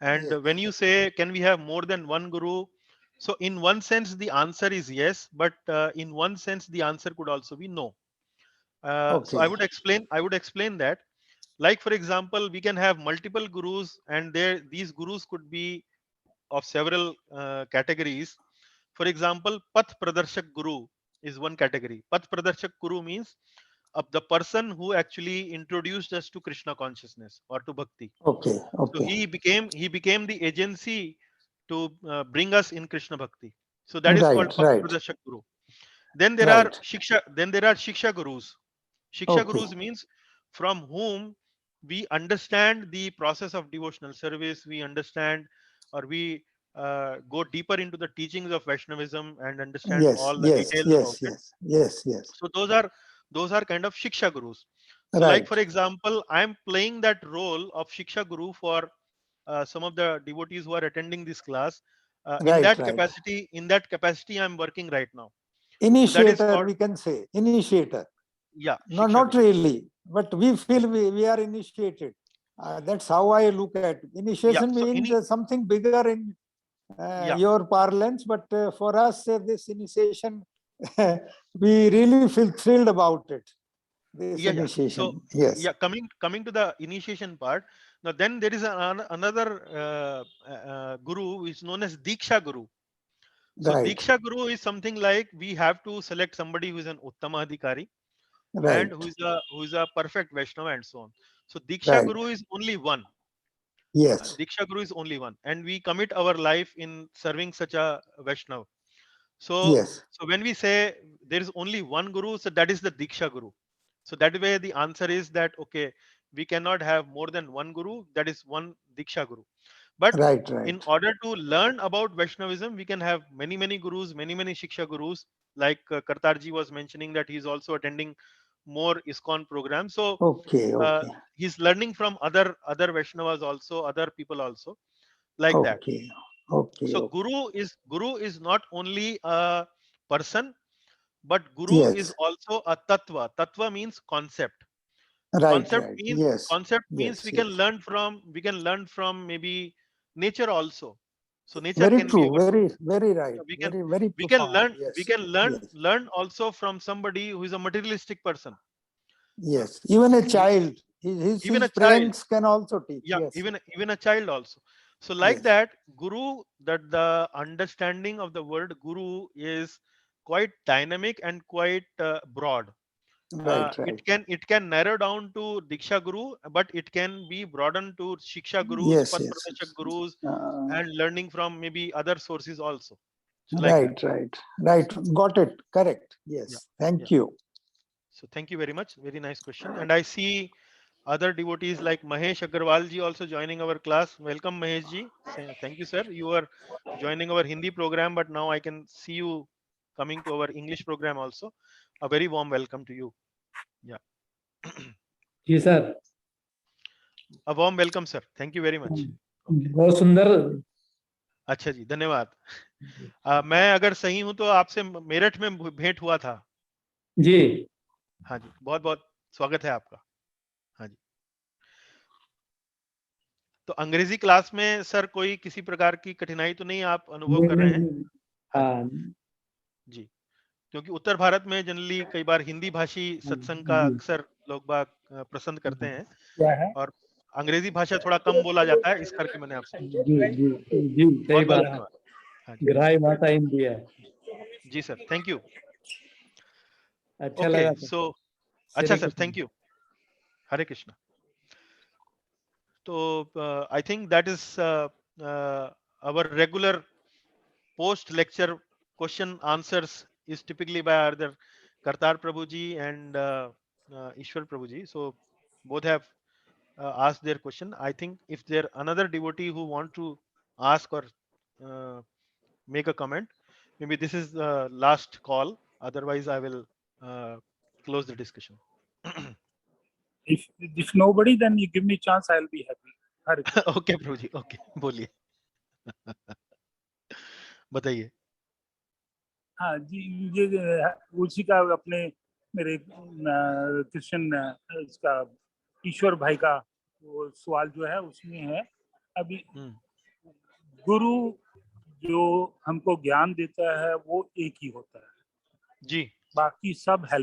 And Yes. when you say, can we have more than one guru? So in one sense, the answer is yes, but in one sense, the answer could also be no. So Okay. I would explain that. Like for example, we can have multiple gurus, and these gurus could be of several categories. For example, Path Pradarshak Guru is one category. Path Pradarshak Guru means the person who actually introduced us to Krishna consciousness or to bhakti. Okay. So Okay. he became the agency to bring us in Krishna bhakti. So that is called Right. Path Right. Pradarshak Guru. Then there are Right. Shiksha Gurus. Shiksha Okay. Gurus means from whom we understand the process of devotional service, we understand, or we go deeper into the teachings of Vaishnavism and understand Yes. all the Yes. details about Yes. it. Yes. Yes. Yes. So those are kind of Shiksha Gurus. So like Right. for example, I'm playing that role of Shiksha Guru for some of the devotees who are attending this class. Right. Right. In that capacity, I'm working right now. So that is Initiator, called, we can say. Initiator. yeah, No, Shiksha not Guru. really. But we Yeah, feel we are initiated. That's how I look at it. yeah. Initiation So means something bigger in yeah, your parlance, but for us, this initiation, we really feel thrilled about it. This yeah. So initiation, yes, yeah, coming to the initiation part. Now then there is another guru which is known as Diksha Guru. So right, Diksha Guru is something like we have to select somebody who is an Uttama Adhikari and right, who is a perfect Vaishnava and so on. So Diksha right, Guru is only one. yes, Diksha Guru is only one, and we commit our life in serving such a Vaishnava. So, yes, so when we say there is only one Guru, so that is the Diksha Guru. So that way the answer is that okay, we cannot have more than one Guru. That is one Diksha Guru. But right, in right, order to learn about Vaishnavism, we can have many gurus, many Shiksha Gurus. Like Kartarji was mentioning that he's also attending more ISKCON programs. So okay, uh, okay, he's learning from other Vaishnavas also, other people also, like that. okay, okay, So okay, Guru is not only a person, but Guru is yes, also a tattva. Tattva means concept. right, Concept right, means yes, concept means yes, yes. we can learn from maybe nature also. So nature Very can be true, our guru. very right, We can very we can profound, learn we yes, can learn yes, learn also from somebody who is a materialistic person. yes. Even a E- child, Even a his child, pranks can also teach, yeah, yes, even a child also. So like yes, that, guru, that the understanding of the word guru is quite dynamic and quite broad. right, right. It can narrow down to Diksha Guru, but it can be broadened to Shiksha Gurus, Yes, Path yes. Pradeshak Gurus, Uh, and learning from maybe other sources also. So like that. right, right, right. Got it. Correct. Yeah, Yes. yeah. Thank you. So thank you very much. Very nice question. And I see other devotees like Mahesh Agarwal ji also joining our class. Welcome, Mahesh ji. Thank you, sir. You are joining our Hindi program, but now I can see you coming to our English program also. A very warm welcome to you. Yeah, जी sir, a warm welcome, sir. Thank you very much. Okay. बहुत सुंदर। अच्छा जी, धन्यवाद। मैं अगर सही हूं तो आपसे मेरठ में भेंट हुआ था। जी हाँ जी, बहुत बहुत स्वागत है आपका। हाँ जी। तो अंग्रेजी क्लास में सर कोई किसी प्रकार की कठिनाई तो नहीं आप अनुभव कर रहे हैं? हाँ जी, हाँ जी। क्योंकि उत्तर भारत में जनरली कई बार हिंदी भाषी सत्संग का जी, अक्सर लोग बाग पसंद करते हैं क्या है? और अंग्रेजी भाषा थोड़ा कम बोला जाता है, इस करके मैंने आपसे पूछा। जी जी जी, सही बहुत बहुत बात है। धन्यवाद। हाँ जी, ग्राही भाषा हिंदी है। जी सर, थैंक यू। अच्छा ओके, लगा सर। सो अच्छा Shri sir, Krishna. Thank you. Hare Krishna. So I think that is our regular post lecture question answers is typically by either Kartar Prabhuji and Ishwar Prabhuji. So both have asked their question. I think if there another devotee who want to ask or uh, make a comment, maybe this is the last call. Otherwise, I will close the discussion. If nobody, then you give me chance, I'll be happy. Hare Krishna. Okay, Prabhuji. Okay, बोलिए, बताइए। हाँ जी, ये उसी का अपने मेरे Christian इसका ईश्वर भाई का वो सवाल जो है उसमें है अभी, गुरु जो हमको ज्ञान देता है वो एक ही होता है, जी बाकी सब हेल्प